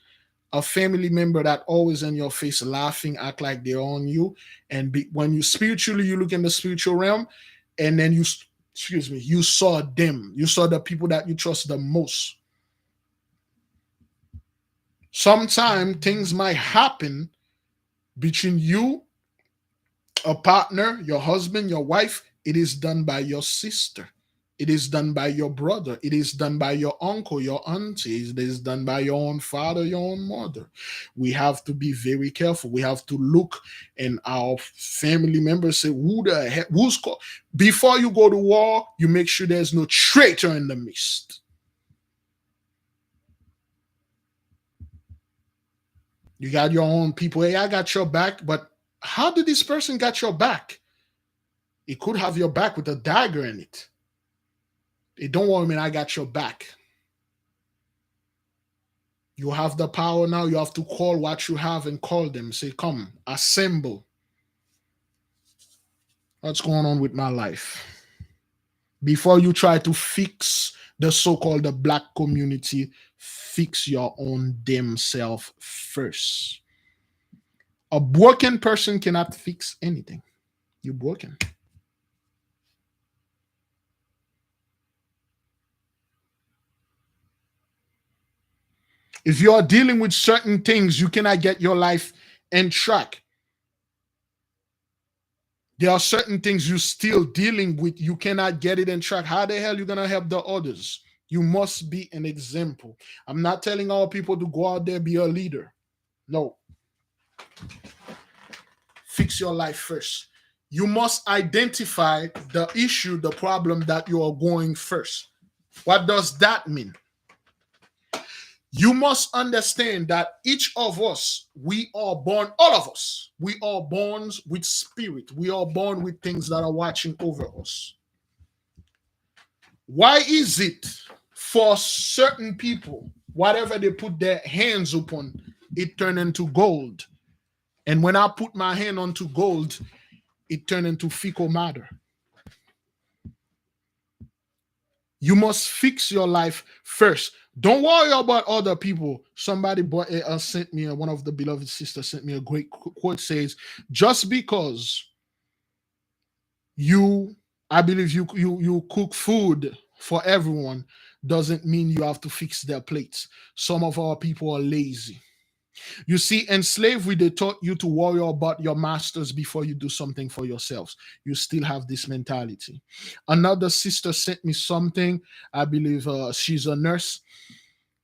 A family member that always in your face laughing, act like they're on you. And when you spiritually, you look in the spiritual realm, and then excuse me, you saw them. You saw the people that you trust the most. Sometimes things might happen between you, a partner, your husband, your wife. It is done by your sister. It is done by your brother. It is done by your uncle, your auntie. It is done by your own father, your own mother. We have to be very careful. We have to look and our family members say, who the heck, who's called? Before you go to war, you make sure there's no traitor in the midst. You got your own people. Hey, I got your back, but how did this person got your back? It could have your back with a dagger in it. Hey, don't worry, man, I got your back. You have the power now. You have to call what you have and call them. Say, come, assemble. What's going on with my life? Before you try to fix the so-called the black community, fix your own damn self first. A broken person cannot fix anything. You're broken. If you are dealing with certain things, you cannot get your life in track. There are certain things you're still dealing with. You cannot get it in track. How the hell are you going to help the others? You must be an example. I'm not telling all people to go out there be a leader. No. Fix your life first. You must identify the issue, the problem that you are going first. What does that mean? You must understand that each of us, we are born, all of us, we are born with spirit. We are born with things that are watching over us. Why is it for certain people, whatever they put their hands upon, it turn into gold? And when I put my hand onto gold, it turned into fecal matter. You must fix your life first. Don't worry about other people. Somebody sent me, one of the beloved sisters sent me a great quote, says, just because I believe you cook food for everyone doesn't mean you have to fix their plates. Some of our people are lazy. You see, in slavery, they taught you to worry about your masters before you do something for yourselves. You still have this mentality. Another sister sent me something. I believe she's a nurse.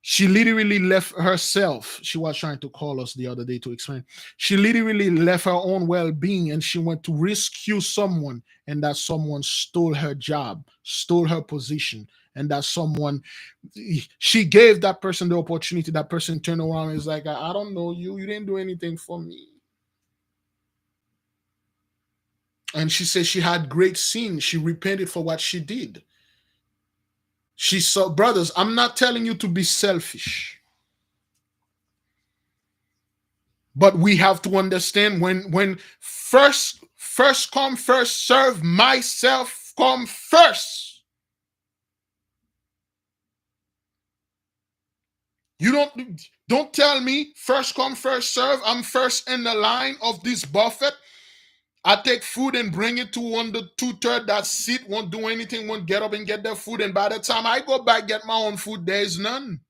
She literally left herself. She was trying to call us the other day to explain. She literally left her own well-being and she went to rescue someone, and that someone stole her job, stole her position, and that someone, she gave that person the opportunity. That person turned around and is like, I don't know you. You didn't do anything for me. And she said she had great sin. She repented for what she did. She saw, brothers, I'm not telling you to be selfish. But we have to understand when first come, first serve, myself come first. You don't tell me first come, first serve. I'm first in the line of this buffet. I take food and bring it to one the two-third that sit, won't do anything, won't get up and get their food. And by the time I go back get my own food, there is none.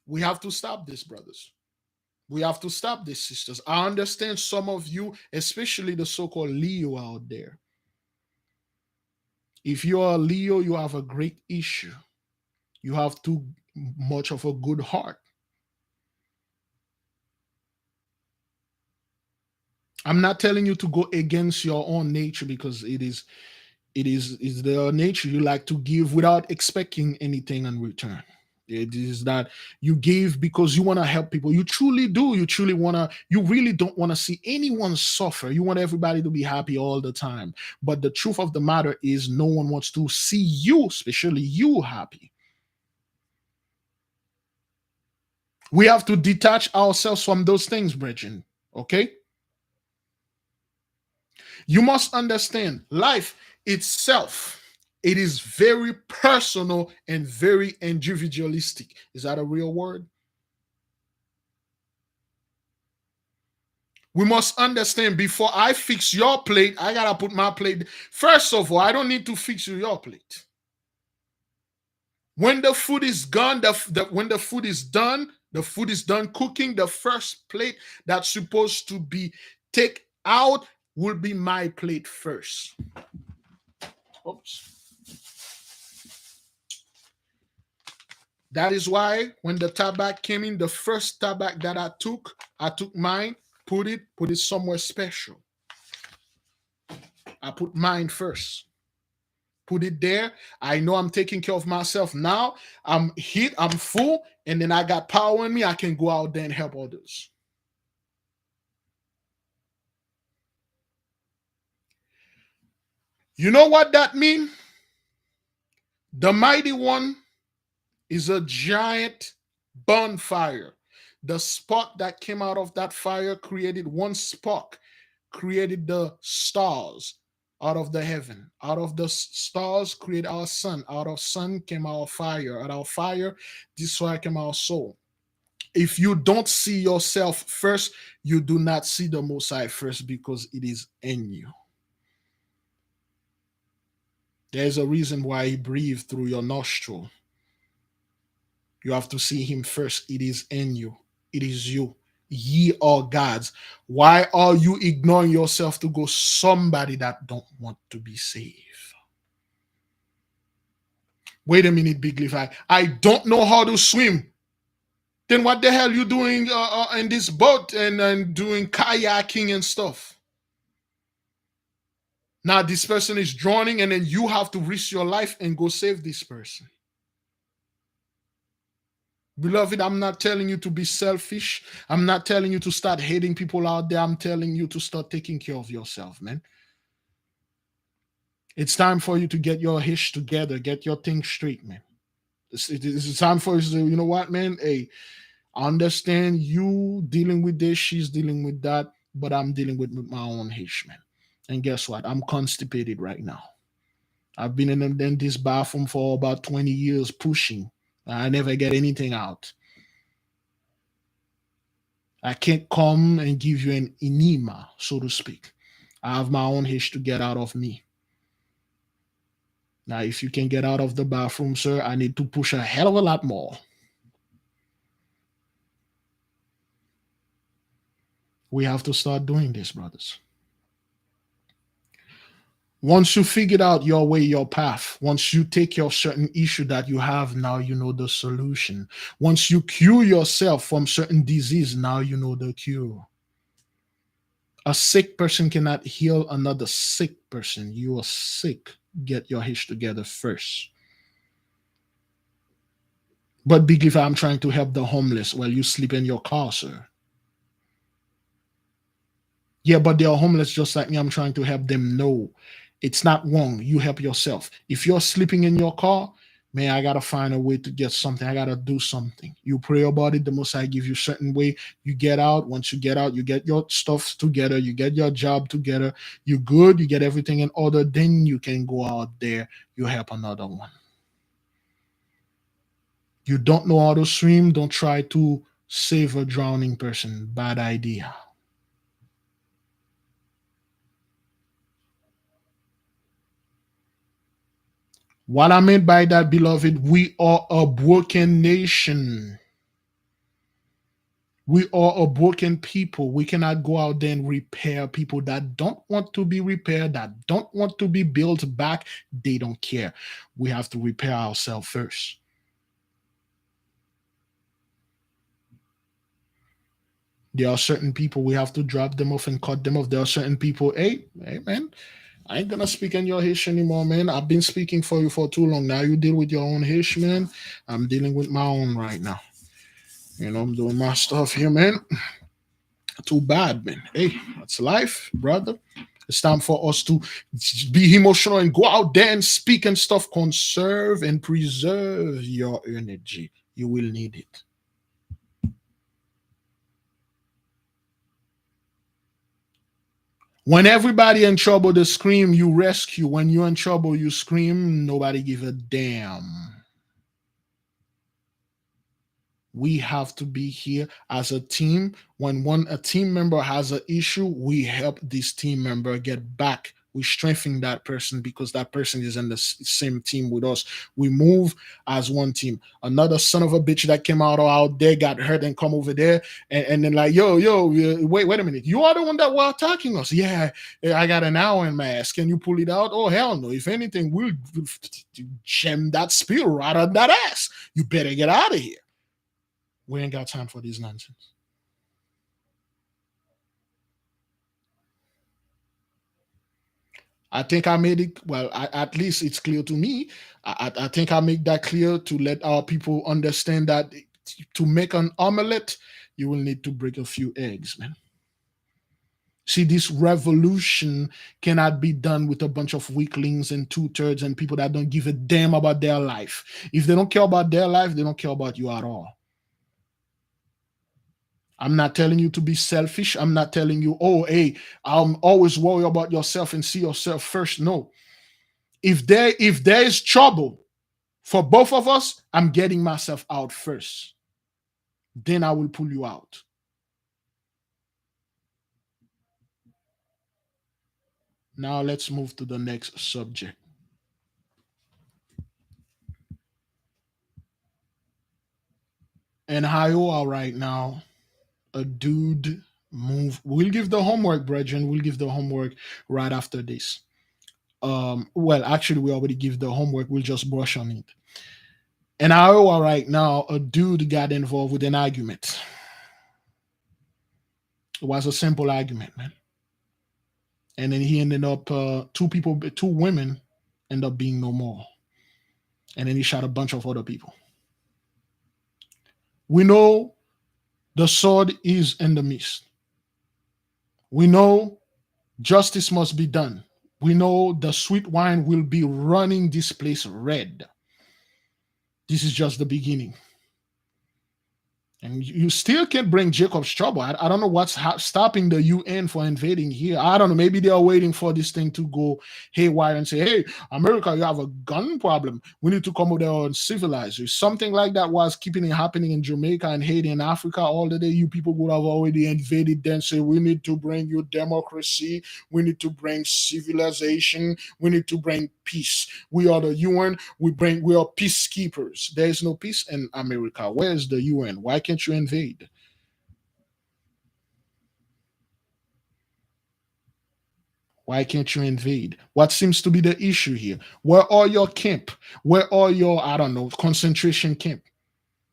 We have to stop this, brothers. We have to stop this, sisters. I understand some of you, especially the so-called Leo out there. If you are a Leo, you have a great issue. You have too much of a good heart. I'm not telling you to go against your own nature because it is the nature you like to give without expecting anything in return. It is that you give because you want to help people. You truly do. You truly want to, you really don't want to see anyone suffer. You want everybody to be happy all the time. But the truth of the matter is, no one wants to see you, especially you, happy. We have to detach ourselves from those things, Bridget. Okay? You must understand life itself, it is very personal and very individualistic. Is that a real word? We must understand before I fix your plate, I gotta put my plate. First of all, I don't need to fix your plate. When the food is gone, when the food is done, the food is done cooking, the first plate that's supposed to be take out will be my plate first. Oops. That is why when the tobacco came in, the first tobacco that I took mine, put it somewhere special. I put mine first. Put it there. I know I'm taking care of myself now. I'm hit, I'm full, and then I got power in me. I can go out there and help others. You know what that means? The mighty one is a giant bonfire. The spark that came out of that fire created one spark, created the stars out of the heaven. Out of the stars, create our sun. Out of sun came our fire. Out of fire, this fire came our soul. If you don't see yourself first, you do not see the Most High first because it is in you. There's a reason why He breathed through your nostril. You have to see Him first. It is in you. It is you. Ye are gods. Why are you ignoring yourself to go somebody that don't want to be saved? Wait a minute, Big Levi. I don't know how to swim. Then what the hell you doing in this boat and doing kayaking and stuff? Now this person is drowning, and then you have to risk your life and go save this person. Beloved, I'm not telling you to be selfish. I'm not telling you to start hating people out there. I'm telling you to start taking care of yourself, man. It's time for you to get your hish together, get your things straight, man. It's time for you to say, you know what, man? Hey, I understand you dealing with this, she's dealing with that, but I'm dealing with my own hish, man. And guess what? I'm constipated right now. I've been in this bathroom for about 20 years pushing. I never get anything out. I can't come and give you an enema, so to speak. I have my own hish to get out of me. Now, if you can get out of the bathroom, sir, I need to push a hell of a lot more. We have to start doing this, brothers. Once you figured out your way, your path, once you take your certain issue that you have, now you know the solution. Once you cure yourself from certain disease, now you know the cure. A sick person cannot heal another sick person. You are sick. Get your hitch together first. But big if I'm trying to help the homeless while you sleep in your car, sir. Yeah, but they are homeless just like me. I'm trying to help them. No, it's not wrong. You help yourself. If you're sleeping in your car, Man, I gotta find a way to get something. I gotta do something. You pray about it. The Most High give you certain way. You get out. Once you get out, you get your stuff together. You get your job together. You good. You get everything in order. Then you can go out there. You help another one. You don't know how to swim. Don't try to save a drowning person. Bad idea. What I meant by that, beloved, we are a broken nation. We are a broken people. We cannot go out there and repair people that don't want to be repaired, that don't want to be built back. They don't care. We have to repair ourselves first. There are certain people we have to drop them off and cut them off. There are certain people, hey man, I ain't gonna speak in your Hish anymore, man. I've been speaking for you for too long. Now you deal with your own Hish, man. I'm dealing with my own right now. I'm doing my stuff here, man. Too bad, man. Hey, that's life, brother. It's time for us to be emotional and go out there and speak and stuff. Conserve and preserve your energy. You will need it. When everybody in trouble, they scream, you rescue. When you're in trouble, you scream, nobody give a damn. We have to be here as a team. When a team member has an issue, we help this team member get back. We strengthen that person because that person is in the same team with us. We move as one team. Another son of a bitch that came out there got hurt and come over there and then like, yo, wait a minute. You are the one that were attacking us. Yeah, I got an hour in my ass. Can you pull it out? Oh, hell no. If anything, we'll jam that spear right on that ass. You better get out of here. We ain't got time for this nonsense. I think I made it well. At least it's clear to me. I think I make that clear to let our people understand that to make an omelette, you will need to break a few eggs, man. See, this revolution cannot be done with a bunch of weaklings and two-thirds and people that don't give a damn about their life. If they don't care about their life, they don't care about you at all. I'm not telling you to be selfish. I'm not telling you, oh, hey, I'm always worry about yourself and see yourself first. No. If there is trouble for both of us, I'm getting myself out first. Then I will pull you out. Now let's move to the next subject. In Iowa right now, a dude move. We'll give the homework, brethren. We'll give the homework right after this. Well, actually, we already give the homework. We'll just brush on it. In Iowa right now, a dude got involved with an argument. It was a simple argument, man. And then he ended up two women end up being no more. And then he shot a bunch of other people. We know the sword is in the midst. We know justice must be done. We know the sweet wine will be running this place red. This is just the beginning. And you still can't bring Jacob's trouble. I don't know what's stopping the UN for invading here. I don't know. Maybe they are waiting for this thing to go haywire and say, hey, America, you have a gun problem. We need to come over there and civilize you. Something like that was keeping it happening in Jamaica and Haiti and Africa all the day. You people would have already invaded then say, we need to bring you democracy. We need to bring civilization. We need to bring peace. We are the UN. We are peacekeepers. There is no peace in America. Where is the UN? Why can't you invade? Why can't you invade? What seems to be the issue here? Where are your camp? Where are your, I don't know, concentration camp?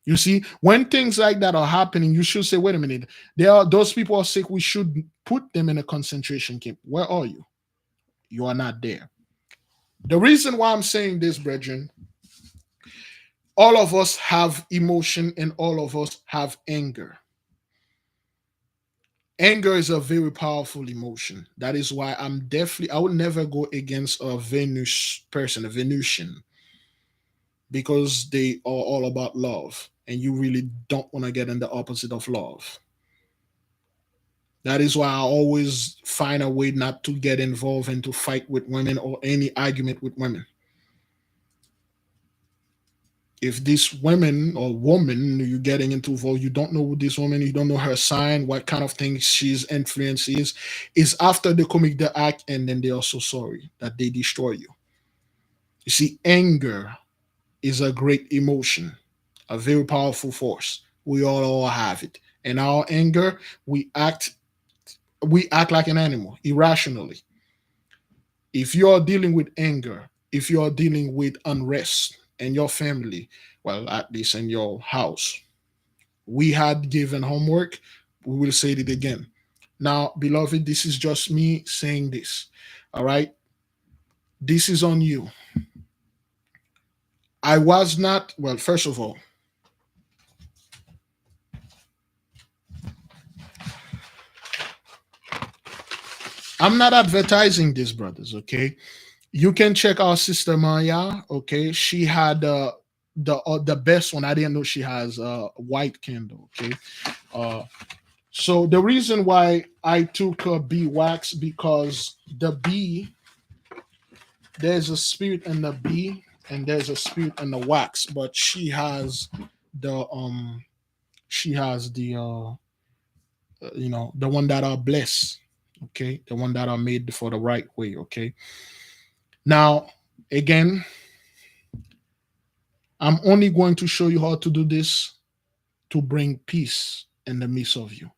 You see, when things like that are happening, you should say, wait a minute, those people are sick. We should put them in a concentration camp. Where are you? You are not there. The reason why I'm saying this, brethren, all of us have emotion and all of us have anger. Anger is a very powerful emotion. That is why I would never go against a Venus person, a Venusian. because they are all about love, and you really don't want to get in the opposite of love. That is why I always find a way not to get involved and to fight with women or any argument with women. If this woman or woman you're getting into involved, you don't know this woman, you don't know her sign, what kind of things she's influence is after they commit the act and then they are so sorry that they destroy you. You see, anger is a great emotion, a very powerful force. We all have it. And our anger, we act like an animal, irrationally. If you're dealing with anger, if you're dealing with unrest in your family, well, at least in your house, we had given homework. We will say it again. Now, beloved, this is just me saying this. All right. This is on you. I was not, well, first of all, I'm not advertising this, brothers. Okay. You can check our sister Maya. Okay. She had the best one. I didn't know she has a white candle. Okay. Uh, so the reason why I took bee wax, because the bee, there's a spirit in the bee and there's a spirit in the wax, but the she has the one that are blessed, okay, the one that are made for the right way, okay. Now, again, I'm only going to show you how to do this to bring peace in the midst of you.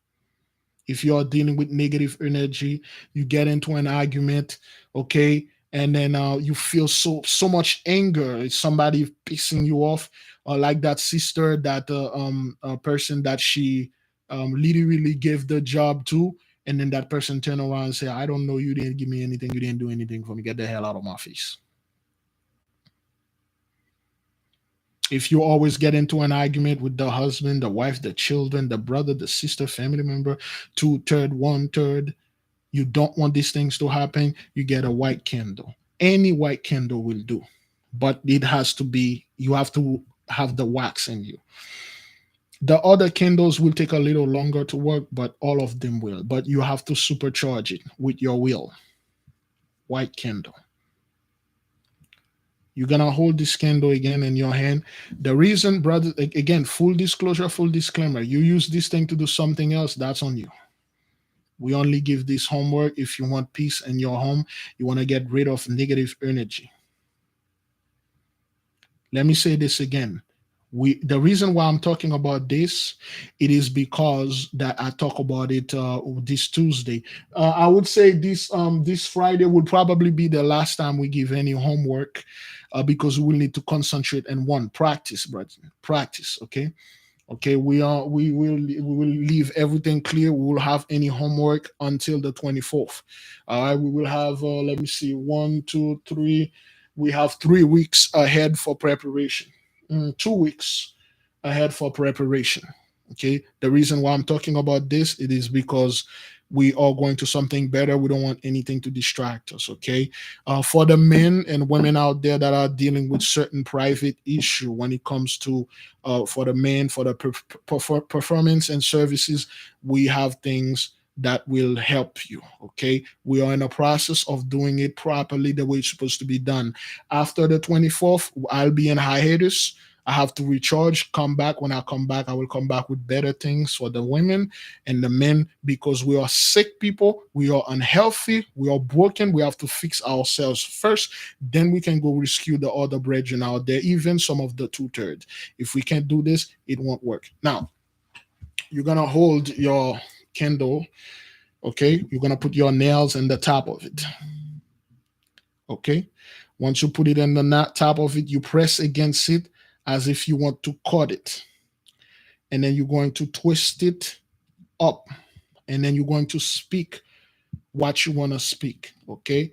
If you're dealing with negative energy, you get into an argument, okay, and then you feel so much anger. It's somebody pissing you off, or like that sister, that person that she literally gave the job to, and then that person turn around and say, "I don't know, you didn't give me anything, you didn't do anything for me. Get the hell out of my face." If you always get into an argument with the husband, the wife, the children, the brother, the sister, family member, two third, one third, you don't want these things to happen, you get a white candle. Any white candle will do, but it has to be, you have to have the wax in you. The other candles will take a little longer to work, but all of them will. But you have to supercharge it with your will. White candle. You're gonna hold this candle again in your hand. The reason, brother, again, full disclosure, full disclaimer, you use this thing to do something else, that's on you. We only give this homework if you want peace in your home, you want to get rid of negative energy. Let me say this again. The reason why I'm talking about this, it is because that I talk about it this Tuesday. I would say this Friday would probably be the last time we give any homework, because we will need to concentrate and one practice, brother. Practice, okay? Okay, we will leave everything clear. We will have any homework until the 24th. All right, we will have let me see, 1, 2, 3. We have 3 weeks ahead for preparation. 2 weeks ahead for preparation. Okay, the reason why I'm talking about this, it is because we are going to something better. We don't want anything to distract us. Okay, for the men and women out there that are dealing with certain private issue when it comes to for the men, for the performance and services, we have things that will help you. Okay, we are in a process of doing it properly the way it's supposed to be done. After the 24th, I'll be in hiatus. I have to recharge, come back. When I come back, I will come back with better things for the women and the men, because we are sick people, we are unhealthy, we are broken. We have to fix ourselves first. Then we can go rescue the other brethren out there, even some of the two-thirds. If we can't do this, it won't work. Now, you're gonna hold your candle, okay? You're gonna put your nails in the top of it, okay? Once you put it in the top of it, you press against it as if you want to cut it. And then you're going to twist it up. And then you're going to speak what you want to speak. Okay.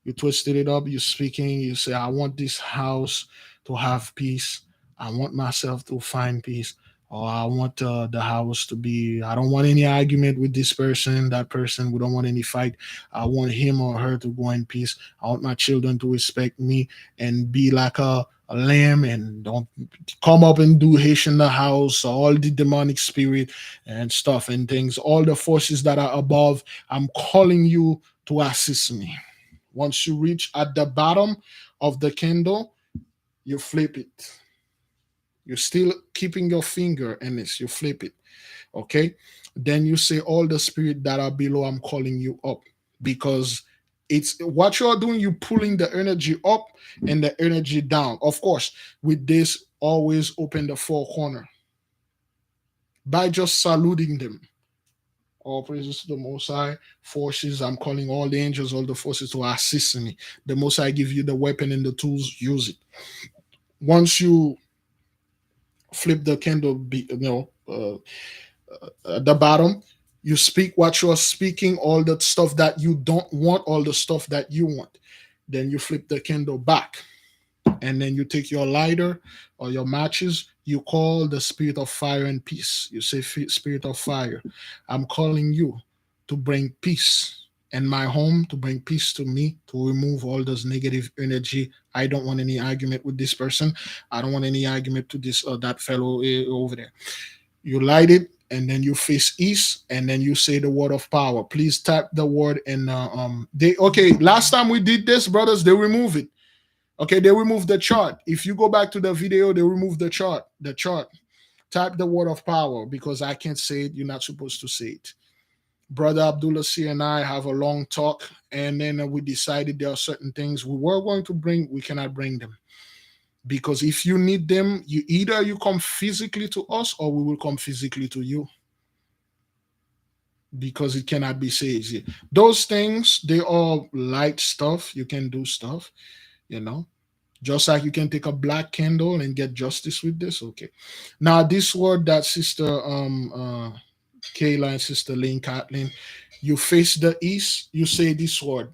You twisted it up, you're speaking, you say, I want this house to have peace. I want myself to find peace. Or I want the house to be, I don't want any argument with this person, that person. We don't want any fight. I want him or her to go in peace. I want my children to respect me and be like a lamb, and don't come up and do Haitian the house, all the demonic spirit and stuff and things, all the forces that are above. I'm calling you to assist me. Once you reach at the bottom of the candle, you flip it. You're still keeping your finger in this. You flip it. Okay. Then you say, all the spirit that are below, I'm calling you up, because it's what you're doing. You pulling the energy up and the energy down. Of course, with this, always open the four corner by just saluting them. All praises to the Most High forces. I'm calling all the angels, all the forces to assist me. The Most High give you the weapon and the tools. Use it. Once you flip the candle, at the bottom, you speak what you're speaking, all the stuff that you don't want, all the stuff that you want. Then you flip the candle back, and then you take your lighter or your matches. You call the spirit of fire and peace. You say, Spirit of fire, I'm calling you to bring peace in my home, to bring peace to me, to remove all those negative energy. I don't want any argument with this person. I don't want any argument to this or that fellow over there. You light it, and then you face east, and then you say the word of power. Please type the word in. They okay. Last time we did this, brothers, they remove it. Okay, they removed the chart. If you go back to the video, they removed the chart. The chart. Type the word of power, because I can't say it. You're not supposed to say it. Brother Abdullah C and I have a long talk, and then we decided there are certain things we were going to bring. We cannot bring them, because if you need them, you either you come physically to us, or we will come physically to you, because it cannot be said. Those things, they are light stuff. You can do stuff, you know. Just like you can take a black candle and get justice with this. Okay. Now this word that Sister Kayla and Sister Lynn Catlin, you face the east, you say this word,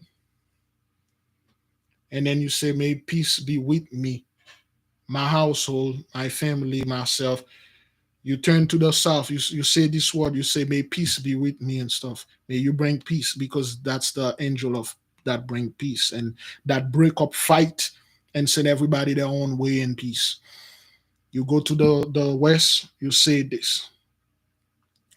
and then you say, may peace be with me, my household, my family, myself. You turn to the south, you say this word, you say, may peace be with me and stuff. May you bring peace, because that's the angel of that bring peace, and that break up fight and send everybody their own way in peace. You go to the west, you say this,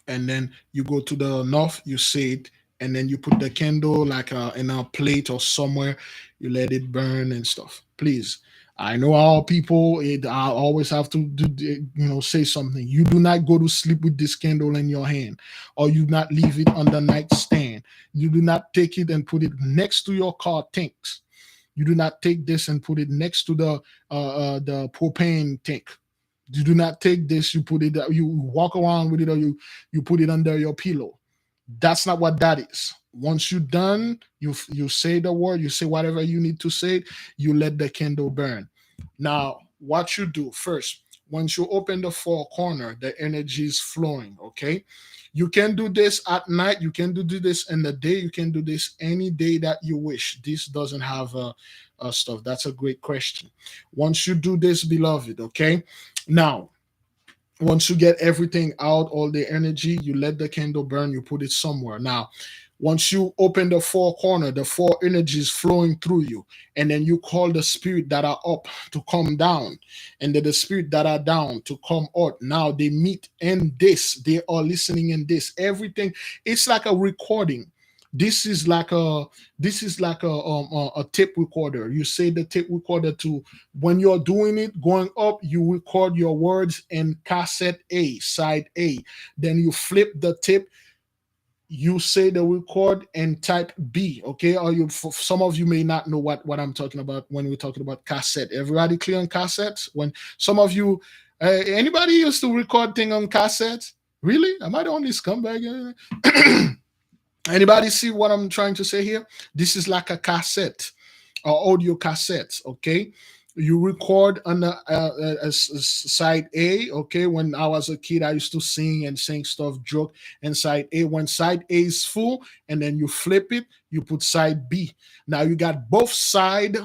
and then you go to the north, you say it, and then you put the candle like in a plate or somewhere, you let it burn and stuff. Please, I know all people, I always have to say something. You do not go to sleep with this candle in your hand, or you not leave it on the nightstand. You do not take it and put it next to your car tanks. You do not take this and put it next to the propane tank. You do not take this, you put it, you walk around with it, or you put it under your pillow. That's not what that is. Once you're done, you say the word, you say whatever you need to say, you let the candle burn. Now, what you do first, once you open the four corner, the energy is flowing. Okay, you can do this at night, you can do this in the day, you can do this any day that you wish. This doesn't have stuff. That's a great question. Once you do this, beloved, okay, now once you get everything out, all the energy, you let the candle burn, you put it somewhere. Now, once you open the four corner, the four energies flowing through you, and then you call the spirit that are up to come down, and then the spirit that are down to come out. Now they meet in this, they are listening in this. Everything, it's like a recording. This is like a tape recorder. You say the tape recorder to, when you're doing it going up, you record your words in cassette A, side A. Then you flip the tape, you say the record and type B. Okay, or you, for some of you may not know what I'm talking about when we're talking about cassette. Everybody clear on cassettes? When some of you, anybody used to record thing on cassettes? Really? Am I the only scumbag? Anybody see what I'm trying to say here? This is like a cassette or audio cassettes. Okay, you record on the side A. Okay, when I was a kid, I used to sing and sing stuff, joke, and side A. When side A is full, and then you flip it, you put side B. Now you got both side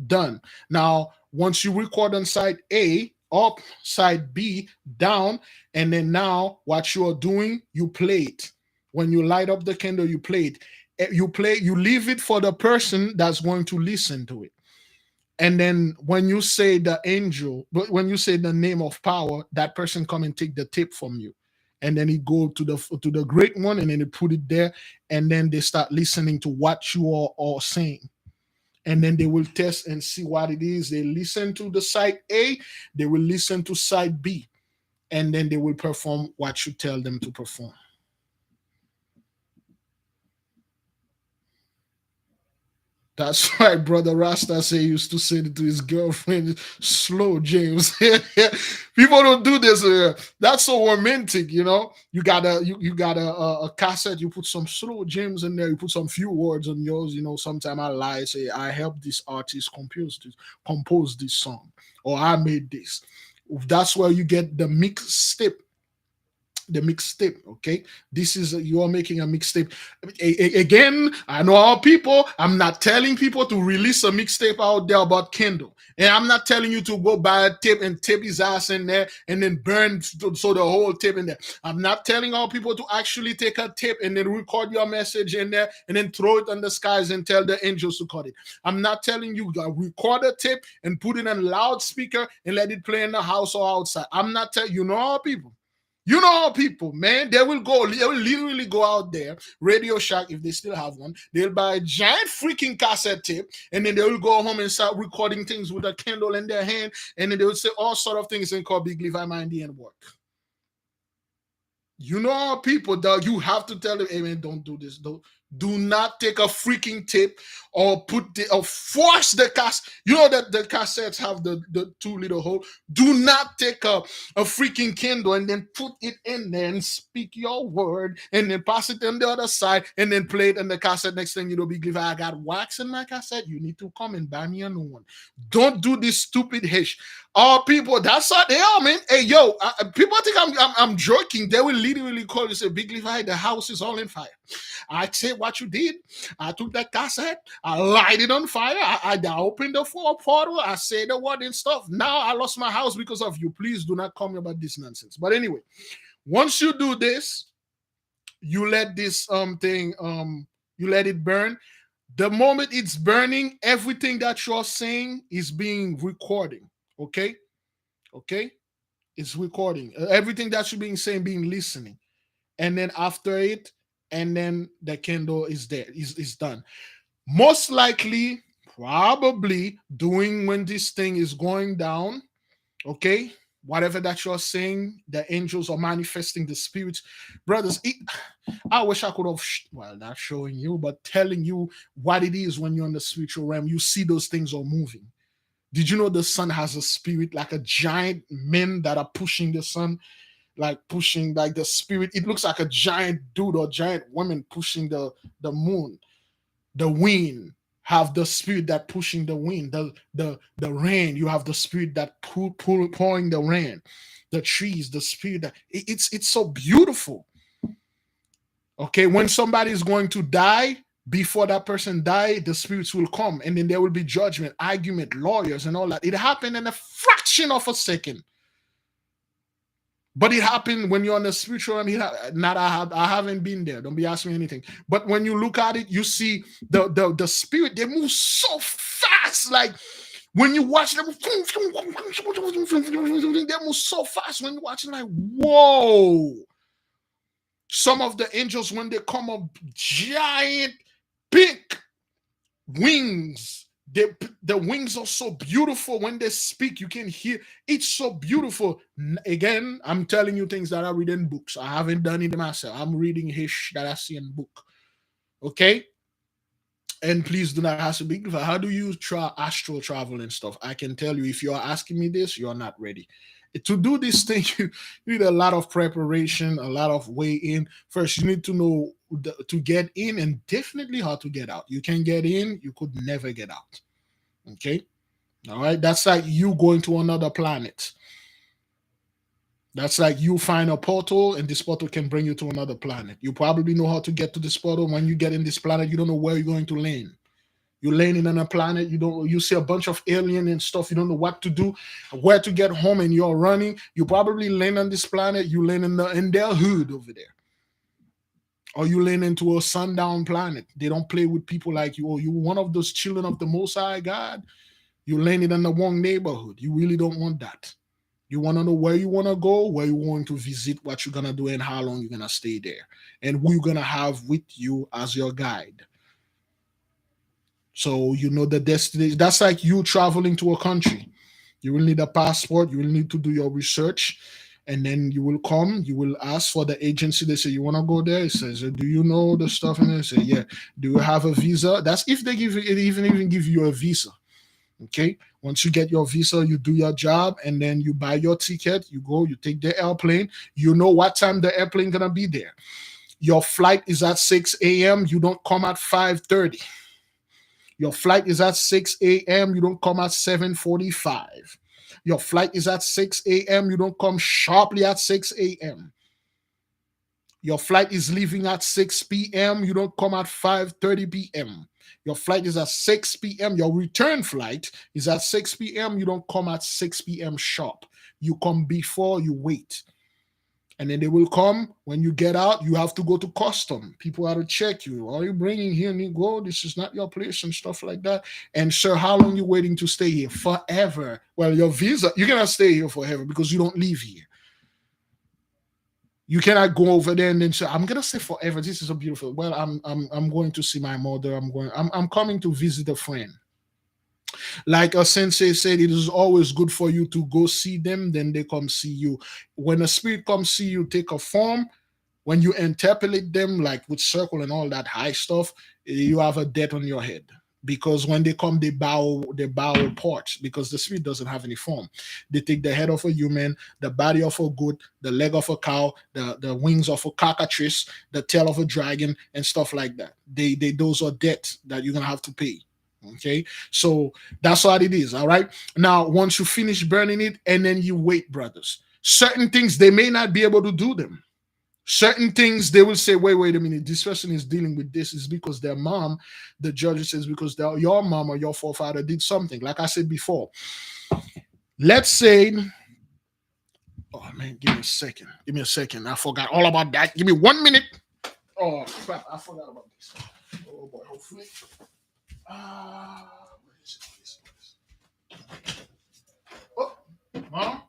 done. Now once you record on side A, up, side B, down, and then now what you are doing, you play it. When you light up the candle, you play it. You leave it for the person that's going to listen to it. And then when you say the angel, but when you say the name of power, that person come and take the tape from you, and then he go to the great one, and then they put it there, and then they start listening to what you are all saying, and then they will test and see what it is. They listen to the side A, they will listen to side B, and then they will perform what you tell them to perform. That's why Brother Rasta say he used to say to his girlfriend, "Slow, James." People don't do this. That's so romantic, you know. You got a cassette. You put some slow James in there. You put some few words on yours. You know, sometimes I lie, say I helped this artist compose this song, or I made this. That's where you get the mixtape. Okay, this is you are making a mixtape. Again, I know our people. I'm not telling people to release a mixtape out there about Kindle, and I'm not telling you to go buy a tape and tape his ass in there and then burn so the whole tape in there. I'm not telling our people to actually take a tape and then record your message in there and then throw it on the skies and tell the angels to cut it. I'm not telling you record a tape and put it on loudspeaker and let it play in the house or outside. I'm not telling you know our people. You know how people, man, they will literally go out there, Radio Shack, if they still have one, they'll buy a giant freaking cassette tape, and then they will go home and start recording things with a candle in their hand, and then they will say all sort of things and call Big Levi Mindy and work. You know how people, dog, you have to tell them, hey man, don't do this. Do not take a freaking tape or force the cassette. You know that the cassettes have the two little holes. Do not take a freaking Kindle and then put it in there and speak your word and then pass it on the other side and then play it in the cassette. Next thing you know, Big Levi, I got wax in my cassette. You need to come and buy me a new one. Don't do this stupid hish. All people, that's how they are, man. Hey, yo, people think I'm joking. They will literally call you, say, Big Levi, the house is all in fire. I say what you did. I took that cassette, I light it on fire, I opened the portal, I say the word and stuff. Now I lost my house because of you. Please do not call me about this nonsense. But anyway, once you do this, you let this thing you let it burn. The moment it's burning, everything that you're saying is being recording. Okay, it's recording. Everything that you're being saying, being listening, and then after it, and then the candle is there, is done. Most likely, probably doing when this thing is going down. Okay, whatever that you're saying, the angels are manifesting the spirits, brothers. I wish I could have, well, not showing you, but telling you what it is when you're in the spiritual realm. You see those things are moving. Did you know the sun has a spirit, like a giant men that are pushing the sun, like pushing like the spirit? It looks like a giant dude or giant woman pushing the moon. The wind have the spirit that pushing the wind. The rain, you have the spirit that pouring the rain. The trees, the spirit that it's so beautiful. Okay, when somebody is going to die, before that person die, the spirits will come, and then there will be judgment, argument, lawyers, and all that. It happened in a fraction of a second. But it happened when you're on the spiritual realm. I haven't been there. Don't be asking me anything. But when you look at it, you see the spirit. They move so fast. Like when you watch them, they move so fast. When you watch it, like whoa. Some of the angels, when they come up, giant pink wings. The wings are so beautiful. When they speak, you can hear. It's so beautiful. Again, I'm telling you things that I read in books. I haven't done it myself. I'm reading hish that I see in book. Okay? And please do not ask a big. How do you try astral travel and stuff? I can tell you, if you are asking me this, you're not ready. To do this thing, you need a lot of preparation, a lot of way in. First, you need to know to get in, and definitely how to get out. You can get in, you could never get out. Okay? All right? That's like you going to another planet. That's like you find a portal, and this portal can bring you to another planet. You probably know how to get to this portal. When you get in this planet, you don't know where you're going to land. You're landing on a planet, you see a bunch of alien and stuff, you don't know what to do, where to get home, and you're running. You probably land on this planet, you land in their hood over there. Or you land into a sundown planet. They don't play with people like you. Or you one of those children of the Most High God. You landed in the wrong neighborhood. You really don't want that. You want to know where you want to go, where you want to visit, what you're going to do, and how long you're going to stay there, and who you're going to have with you as your guide. So you know the destination. That's like you traveling to a country. You will need a passport. You will need to do your research, and then you will come. You will ask for the agency. They say you want to go there. It says, "Do you know the stuff?" And they say, "Yeah." Do you have a visa? That's if they give it, even give you a visa. Okay. Once you get your visa, you do your job, and then you buy your ticket. You go. You take the airplane. You know what time the airplane gonna be there. Your flight is at 6 a.m. You don't come at 5:30. Your flight is at 6 a.m. You don't come at 7:45. Your flight is at 6 a.m. You don't come sharply at 6 a.m. Your flight is leaving at 6 p.m. You don't come at 5:30 p.m. Your flight is at 6 p.m. Your return flight is at 6 p.m. You don't come at 6 p.m. sharp. You come before, you wait. And then they will come. When you get out, you have to go to custom. People have to check you. What are you bringing here? And you go, this is not your place and stuff like that. And sir, how long you waiting to stay here? Forever. Well, your visa, you're gonna stay here forever because you don't live here. You cannot go over there and then say, I'm gonna stay forever. This is so beautiful. Well, I'm going to see my mother. I'm coming to visit a friend. Like a sensei said, it is always good for you to go see them, then they come see you. When a spirit comes see you, take a form. When you interpolate them, like with circle and all that high stuff, you have a debt on your head. Because when they come, they bow parts because the spirit doesn't have any form. They take the head of a human, the body of a goat, the leg of a cow, the wings of a cockatrice, the tail of a dragon, and stuff like that. They those are debts that you're gonna have to pay. Okay, so that's what it is. All right. Now, once you finish burning it, and then you wait, brothers. Certain things they may not be able to do them. Certain things they will say, wait a minute, this person is dealing with this is because their mom, the judge says, because your mom or your forefather did something. Like I said before, let's say, oh man, give me a second. Give me a second. I forgot all about that. Give me 1 minute. Oh crap, I forgot about this. Oh boy, hopefully. What is it? Oh, mom.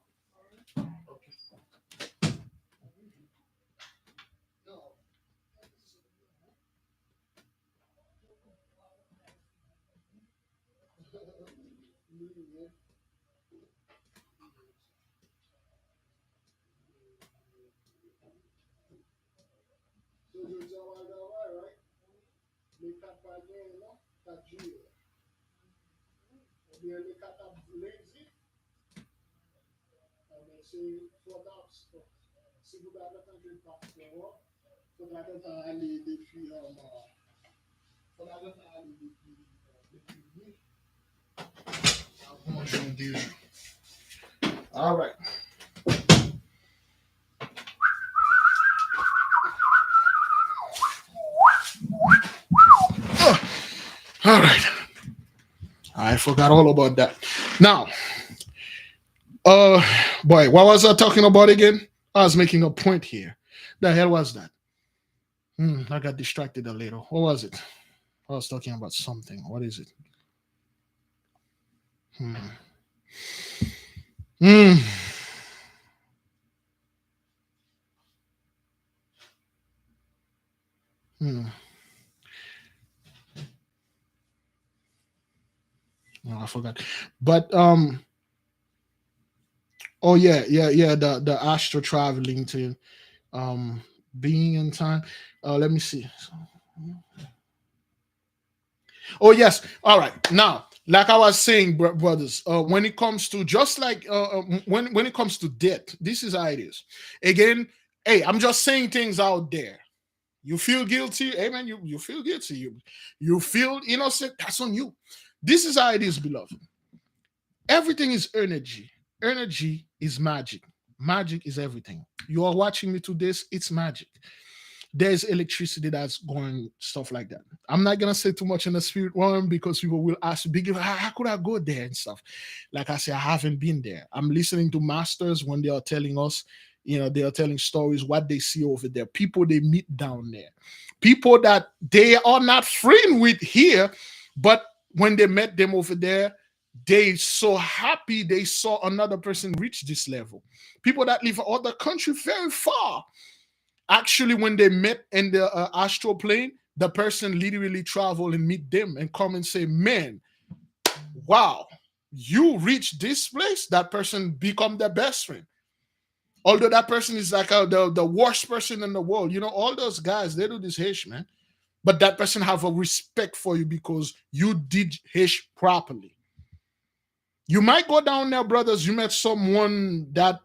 All right. All right. I forgot all about that. Now, boy, what was I talking about again? I was making a point here. The hell was that? I got distracted a little. What was it? I was talking about something. What is it? Hmm. Hmm. Hmm. No, I forgot. But oh yeah. The astral traveling to being in time. Let me see. Oh yes. All right. Now, like I was saying, brothers, when it comes to just like when it comes to death, this is how it is. Again, hey, I'm just saying things out there. You feel guilty, amen. You feel guilty. You feel innocent. That's on you. This is how it is, beloved. Everything is energy. Energy is magic. Magic is everything. You are watching me to this. It's magic. There's electricity that's going stuff like that. I'm not gonna say too much in the spirit realm because people will ask big how could I go there and stuff. Like I say, I haven't been there. I'm listening to masters when they are telling us, they are telling stories what they see over there, people they meet down there, people that they are not friend with here, but when they met them over there, They so happy they saw another person reach this level. People that live in other country very far. Actually, when they met in the astral plane, the person literally travel and meet them and come and say, "Man, wow, you reach this place." That person become their best friend. Although that person is like the worst person in the world. All those guys, they do this Hish, man. But that person have a respect for you because you did Hish properly. You might go down there, brothers. You met someone that,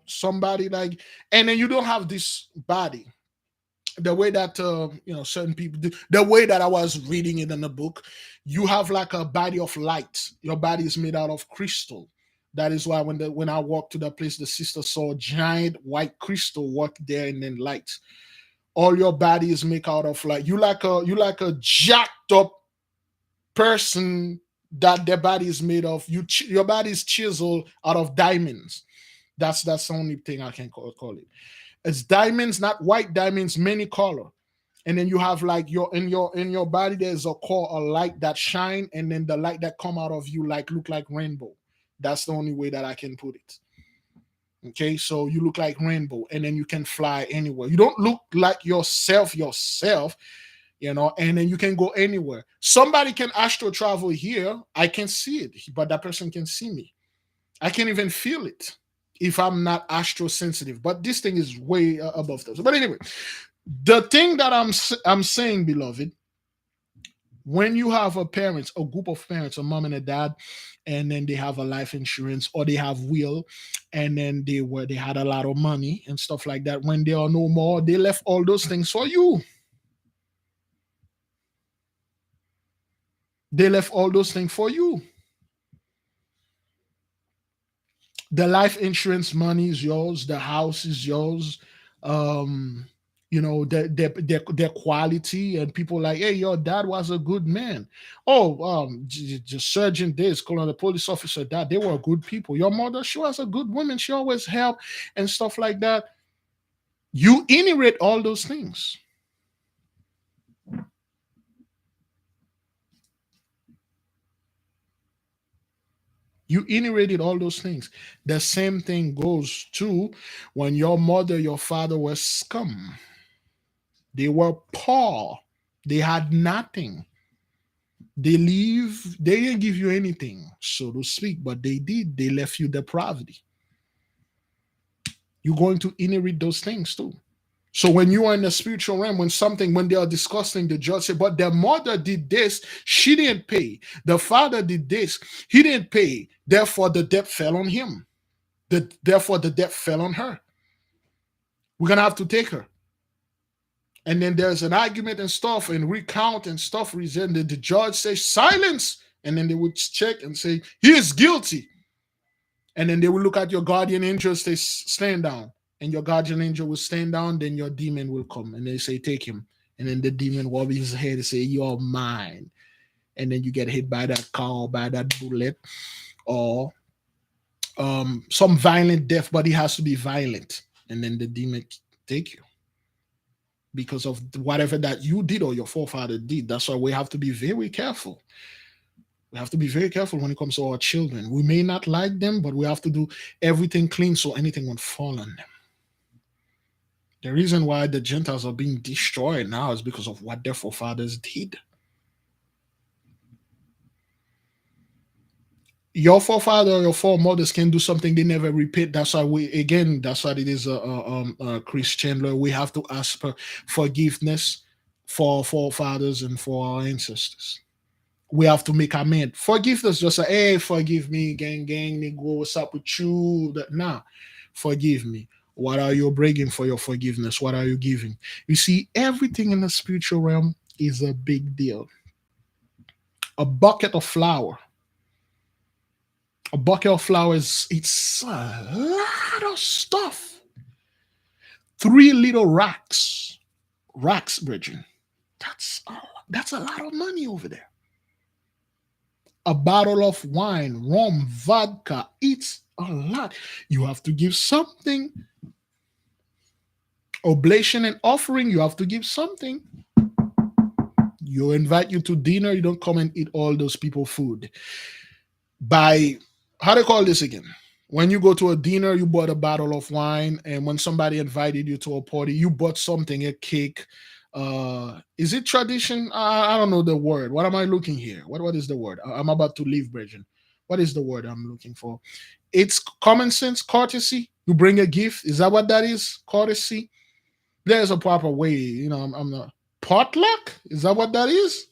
somebody like, and then you don't have this body. The way that certain people do, the way that I was reading it in the book, you have like a body of light. Your body is made out of crystal. That is why when I walked to that place, the sister saw a giant white crystal walk there and then light. All your body is made out of light. You like a jacked up person that their body is made of. Your body is chiseled out of diamonds. That's the only thing I can call it. It's diamonds, not white diamonds, many color. And then you have like your body, there's a core, a light that shine, and then the light that come out of you like look like rainbow. That's the only way that I can put it. Okay, so you look like rainbow, and then you can fly anywhere. You don't look like yourself, and then you can go anywhere. Somebody can astral travel here. I can see it, but that person can see me. I can't even feel it if I'm not astro sensitive. But this thing is way above that. But anyway, the thing that I'm saying, beloved, when you have a group of parents, a mom and a dad, and then they have a life insurance or they have will, and then they had a lot of money and stuff like that. When they are no more, they left all those things for you. They left all those things for you. The life insurance money is yours. The house is yours. Um, their quality, and people like, hey, your dad was a good man. Oh, the surgeon this, calling the police officer that they were good people. Your mother, she was a good woman. She always helped and stuff like that. You inherit all those things. You inherited all those things. The same thing goes to when your mother, your father was scum. They were poor. They had nothing. They didn't give you anything, so to speak, but they did. They left you depravity. You're going to inherit those things too. So when you are in the spiritual realm, when they are discussing, the judge said, but their mother did this, she didn't pay. The father did this, he didn't pay. Therefore, the debt fell on him. Therefore, the debt fell on her. We're gonna have to take her. And then there's an argument and stuff and recount and stuff. The judge says silence, and then they would check and say he is guilty. And then they will look at your guardian angel, say stand down, and your guardian angel will stand down. Then your demon will come, and they say take him. And then the demon will be his head and say you're mine. And then you get hit by that car or by that bullet or some violent death, but it has to be violent. And then the demon take you because of whatever that you did or your forefather did. That's why we have to be very careful. We have to be very careful when it comes to our children. We may not like them, but we have to do everything clean so anything won't fall on them. The reason why the Gentiles are being destroyed now is because of what their forefathers did. Your forefather or your foremothers can do something they never repeat. That's why that's why it is a Christian. We have to ask for forgiveness for our forefathers and for our ancestors. We have to make amend. Forgiveness, just say, hey, forgive me, gang, nigga, what's up with you? Nah, forgive me. What are you bringing for your forgiveness? What are you giving? You see, everything in the spiritual realm is a big deal. A bucket of flour. A bucket of flour it's a lot of stuff. 3 little racks, Bridget. That's a lot of money over there. A bottle of wine, rum, vodka, it's a lot. You have to give something. Oblation and offering, you have to give something. You invite you to dinner, you don't come and eat all those people food. By how they call this again? When you go to a dinner, you bought a bottle of wine, and when somebody invited you to a party, you bought something, a cake. Is it tradition? I don't know the word. What am I looking here? What is the word? I'm about to leave, Bridget. What is the word I'm looking for? It's common sense, courtesy. You bring a gift. Is that what that is? Courtesy. There's a proper way. I'm not potluck. Is that what that is?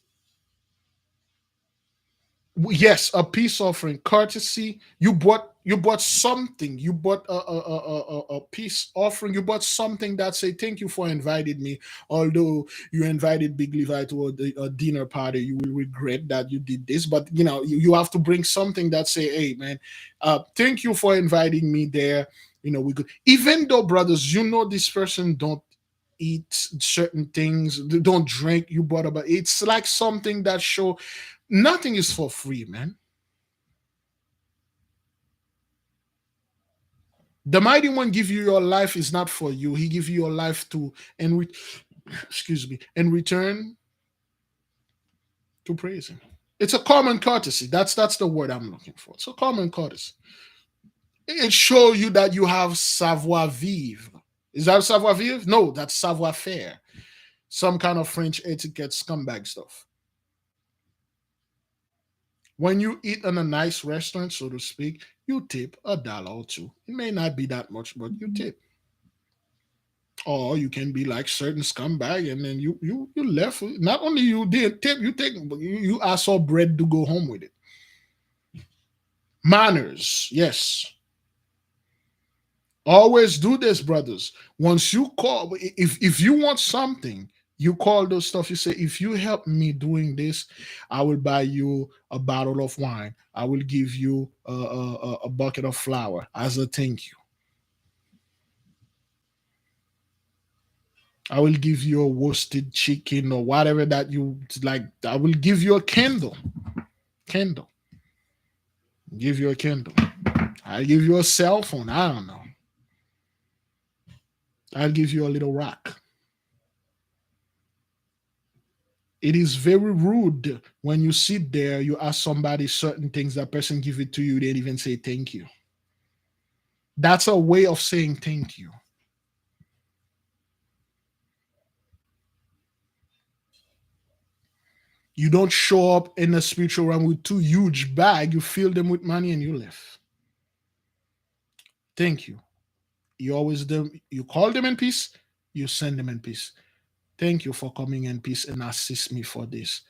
Yes, a peace offering, courtesy. You bought something. You bought a peace offering. You bought something that say thank you for inviting me. Although you invited Big Levi to a dinner party, you will regret that you did this. But you have to bring something that say, hey man, thank you for inviting me there. We could, even though brothers, this person don't eat certain things, they don't drink. You bought about it's like something that show nothing is for free, man. The mighty one give you your life is not for you. He give you your life to and excuse me, and return to praise him. It's a common courtesy. That's the word I'm looking for. It's a common courtesy. It shows you that you have savoir vivre. Is that savoir vivre? No, that's savoir faire. Some kind of French etiquette scumbag stuff. When you eat in a nice restaurant, so to speak, you tip $1 or two. It may not be that much, but you tip. Or you can be like certain scumbag, and then you left. Not only you did tip, you take you ask for bread to go home with it. Manners, yes. Always do this, brothers. Once you call, if you want something, you call those stuff. You say, if you help me doing this, I will buy you a bottle of wine. I will give you a bucket of flour as a thank you. I will give you a roasted chicken or whatever that you like. I will give you a candle. Candle. Give you a candle. I'll give you a cell phone. I don't know. I'll give you a little rock. It is very rude when you sit there, you ask somebody certain things, that person give it to you, they didn't even say thank you. That's a way of saying thank you. You don't show up in the spiritual realm with two huge bag, you fill them with money and you left. Thank you. You call them in peace, you send them in peace. Thank you for coming in peace and assist me for this.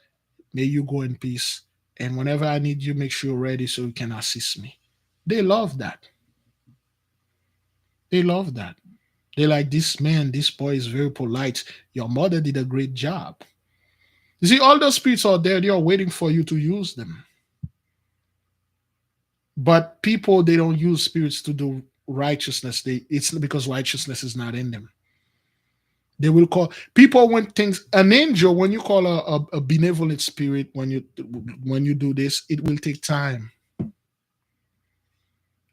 May you go in peace. And whenever I need you, make sure you're ready so you can assist me. They love that. They love that. They're like, this man, this boy is very polite. Your mother did a great job. You see, all those spirits out there, they are waiting for you to use them. But people, they don't use spirits to do righteousness. It's because righteousness is not in them. They will call people when things an angel, when you call a benevolent spirit, when you do this, it will take time.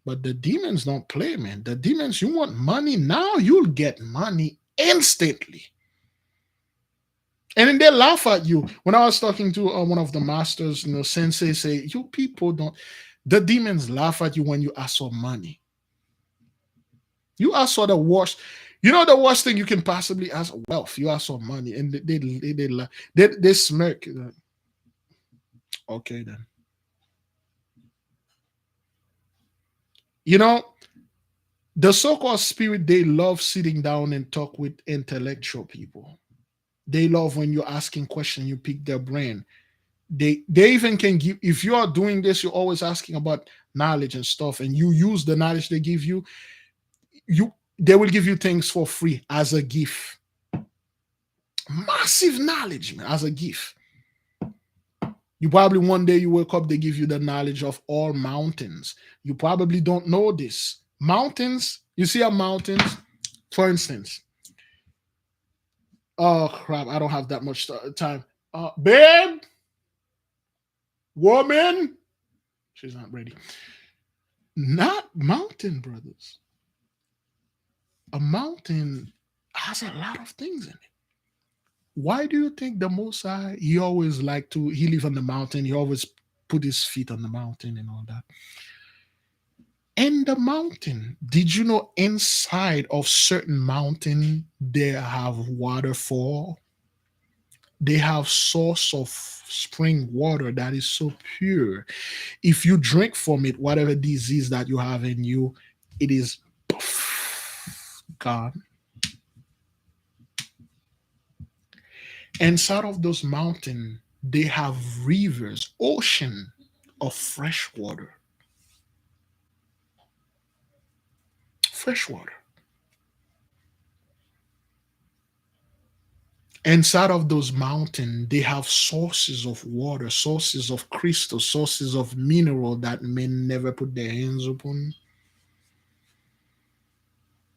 But the demons don't play, man. The demons, you want money now, you'll get money instantly. And then they laugh at you. When I was talking to one of the masters, sensei say, you people don't. The demons laugh at you when you ask for money. You ask for the worst. The worst thing you can possibly ask wealth. You ask for money, and they smirk. Okay, then. You know, the so-called spirit, they love sitting down and talk with intellectual people. They love when you're asking questions, you pick their brain. They even can give, if you are doing this, you're always asking about knowledge and stuff, and you use the knowledge they give you, they will give you things for free as a gift. Massive knowledge, man, as a gift. You probably one day you wake up, they give you the knowledge of all mountains. You probably don't know this. Mountains, you see a mountains, for instance. Oh crap, I don't have that much time. Babe, woman, she's not ready. Not mountain, brothers. A mountain has a lot of things in it. Why do you think the Most High, he always like to, he live on the mountain, he always put his feet on the mountain and all that? And the mountain, did you know inside of certain mountain they have waterfall? They have source of spring water that is so pure. If you drink from it, whatever disease that you have in you, it is gone. Inside of those mountains, they have rivers, ocean of fresh water. Fresh water. Inside of those mountains, they have sources of water, sources of crystal, sources of mineral that men never put their hands upon.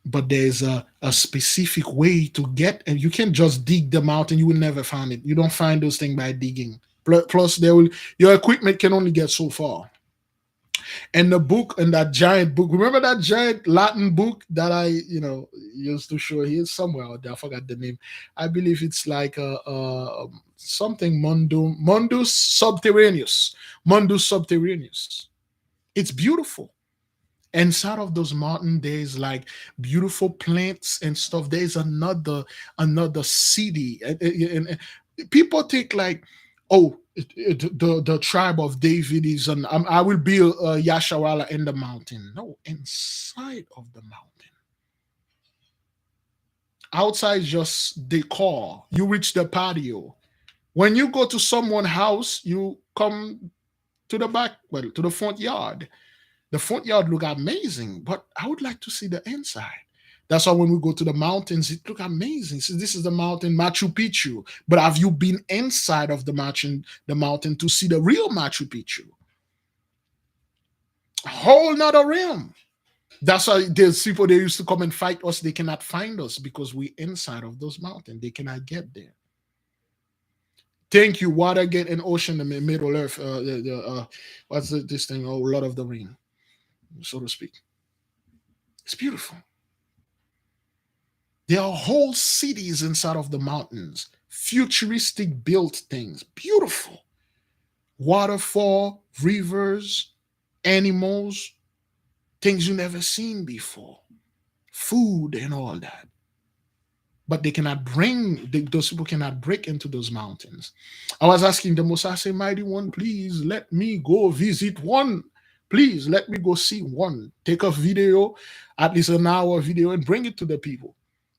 But there's a specific way to get, and you can't just dig them out and you will never find it. You don't find those things by digging. Plus, there will, your equipment can only get so far. And the book, and that giant book, remember that giant Latin book that I, used to show here somewhere out there? I forgot the name. I believe it's like something Mundus Subterraneus. Mundus Subterraneus. It's beautiful. Inside of those mountains, there's like beautiful plants and stuff. There's another city, and people think like, oh, the tribe of David is an. I will build Yashawala in the mountain. No, inside of the mountain. Outside is just decor. You reach the patio. When you go to someone's house, you come to the back, well, to the front yard. The front yard look amazing, but I would like to see the inside. That's why when we go to the mountains, it look amazing. So this is the mountain Machu Picchu. But have you been inside of the mountain to see the real Machu Picchu? A whole nother realm. That's why there's people they used to come and fight us. They cannot find us because we inside of those mountains. They cannot get there. Thank you, Watergate and Ocean, the Middle Earth. What's this thing? Oh, Lord of the Ring, so to speak. It's beautiful. There are whole cities inside of the mountains, futuristic built things, beautiful. Waterfall, rivers, animals, things you never seen before, food and all that. But they cannot those people cannot break into those mountains. I was asking the Most, I say, Mighty One, please let me go visit one. Please let me go see one. Take a video, at least an hour video, and bring it to the people.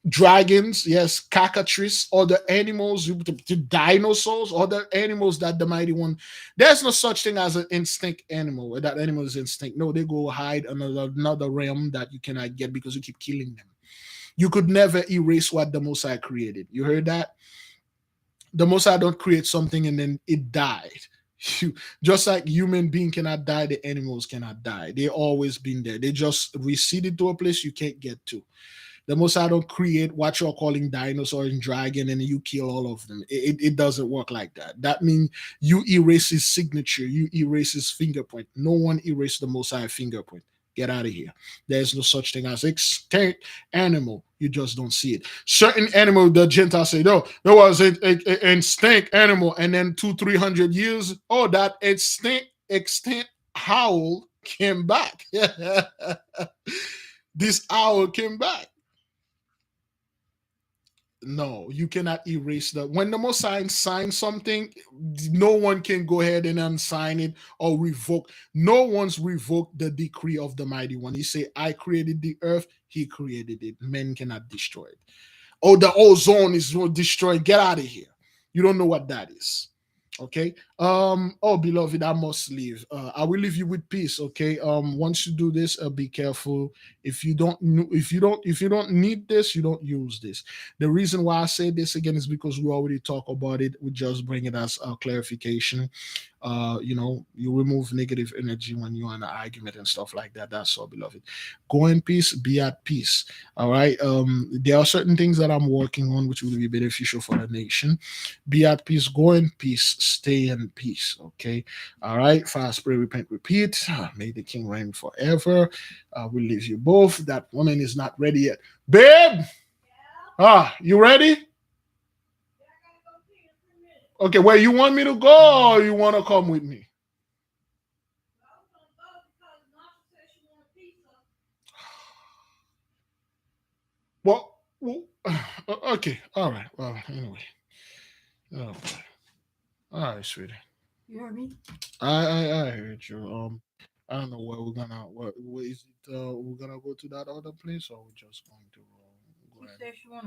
Dragons, yes, cockatrice, other animals, the dinosaurs, other animals that the Mighty One. There's no such thing as an instinct animal. That animal is instinct. No, they go hide another realm that you cannot get because you keep killing them. You could never erase what the Most High created. You heard that? The Most High don't create something and then it died. Just like human being cannot die, the animals cannot die. They always been there. They just receded to a place you can't get to. The Most High don't create what you're calling dinosaur and dragon and you kill all of them. It doesn't work like that. That means you erase his signature, you erase his fingerprint. No one erased the Most High fingerprint. Get out of here. There's no such thing as extinct animal. You just don't see it. Certain animal, the Gentiles say, no, there was an extinct animal, and then 200-300 years, oh, that extinct owl came back. This owl came back. No, you cannot erase that. When the Most High signs something, no one can go ahead and unsign it or revoke. No one's revoked the decree of the Mighty One. He say, I created the earth, he created it. Men cannot destroy it. Oh, the ozone is destroyed. Get out of here. You don't know what that is. Okay. Oh, beloved, I must leave. I will leave you with peace. Okay. Once you do this, be careful. If you don't need this, you don't use this. The reason why I say this again is because we already talk about it. We just bring it as a clarification. You remove negative energy when you're in an argument and stuff like that. That's all, beloved. Go in peace, be at peace. All right. There are certain things that I'm working on which will be beneficial for the nation. Be at peace, go in peace, stay in peace. Okay. All right. Fast, pray, repent, repeat. May the king reign forever. We'll leave you both. That woman is not ready yet. Babe! You ready? Okay, where you want me to go, or you want to come with me? Well, okay, all right. Well, anyway, oh, all right, sweetie. You heard me? I heard you. I don't know where we're gonna. What is it? We're gonna go to that other place, or we're just going to go She ahead. said she wanted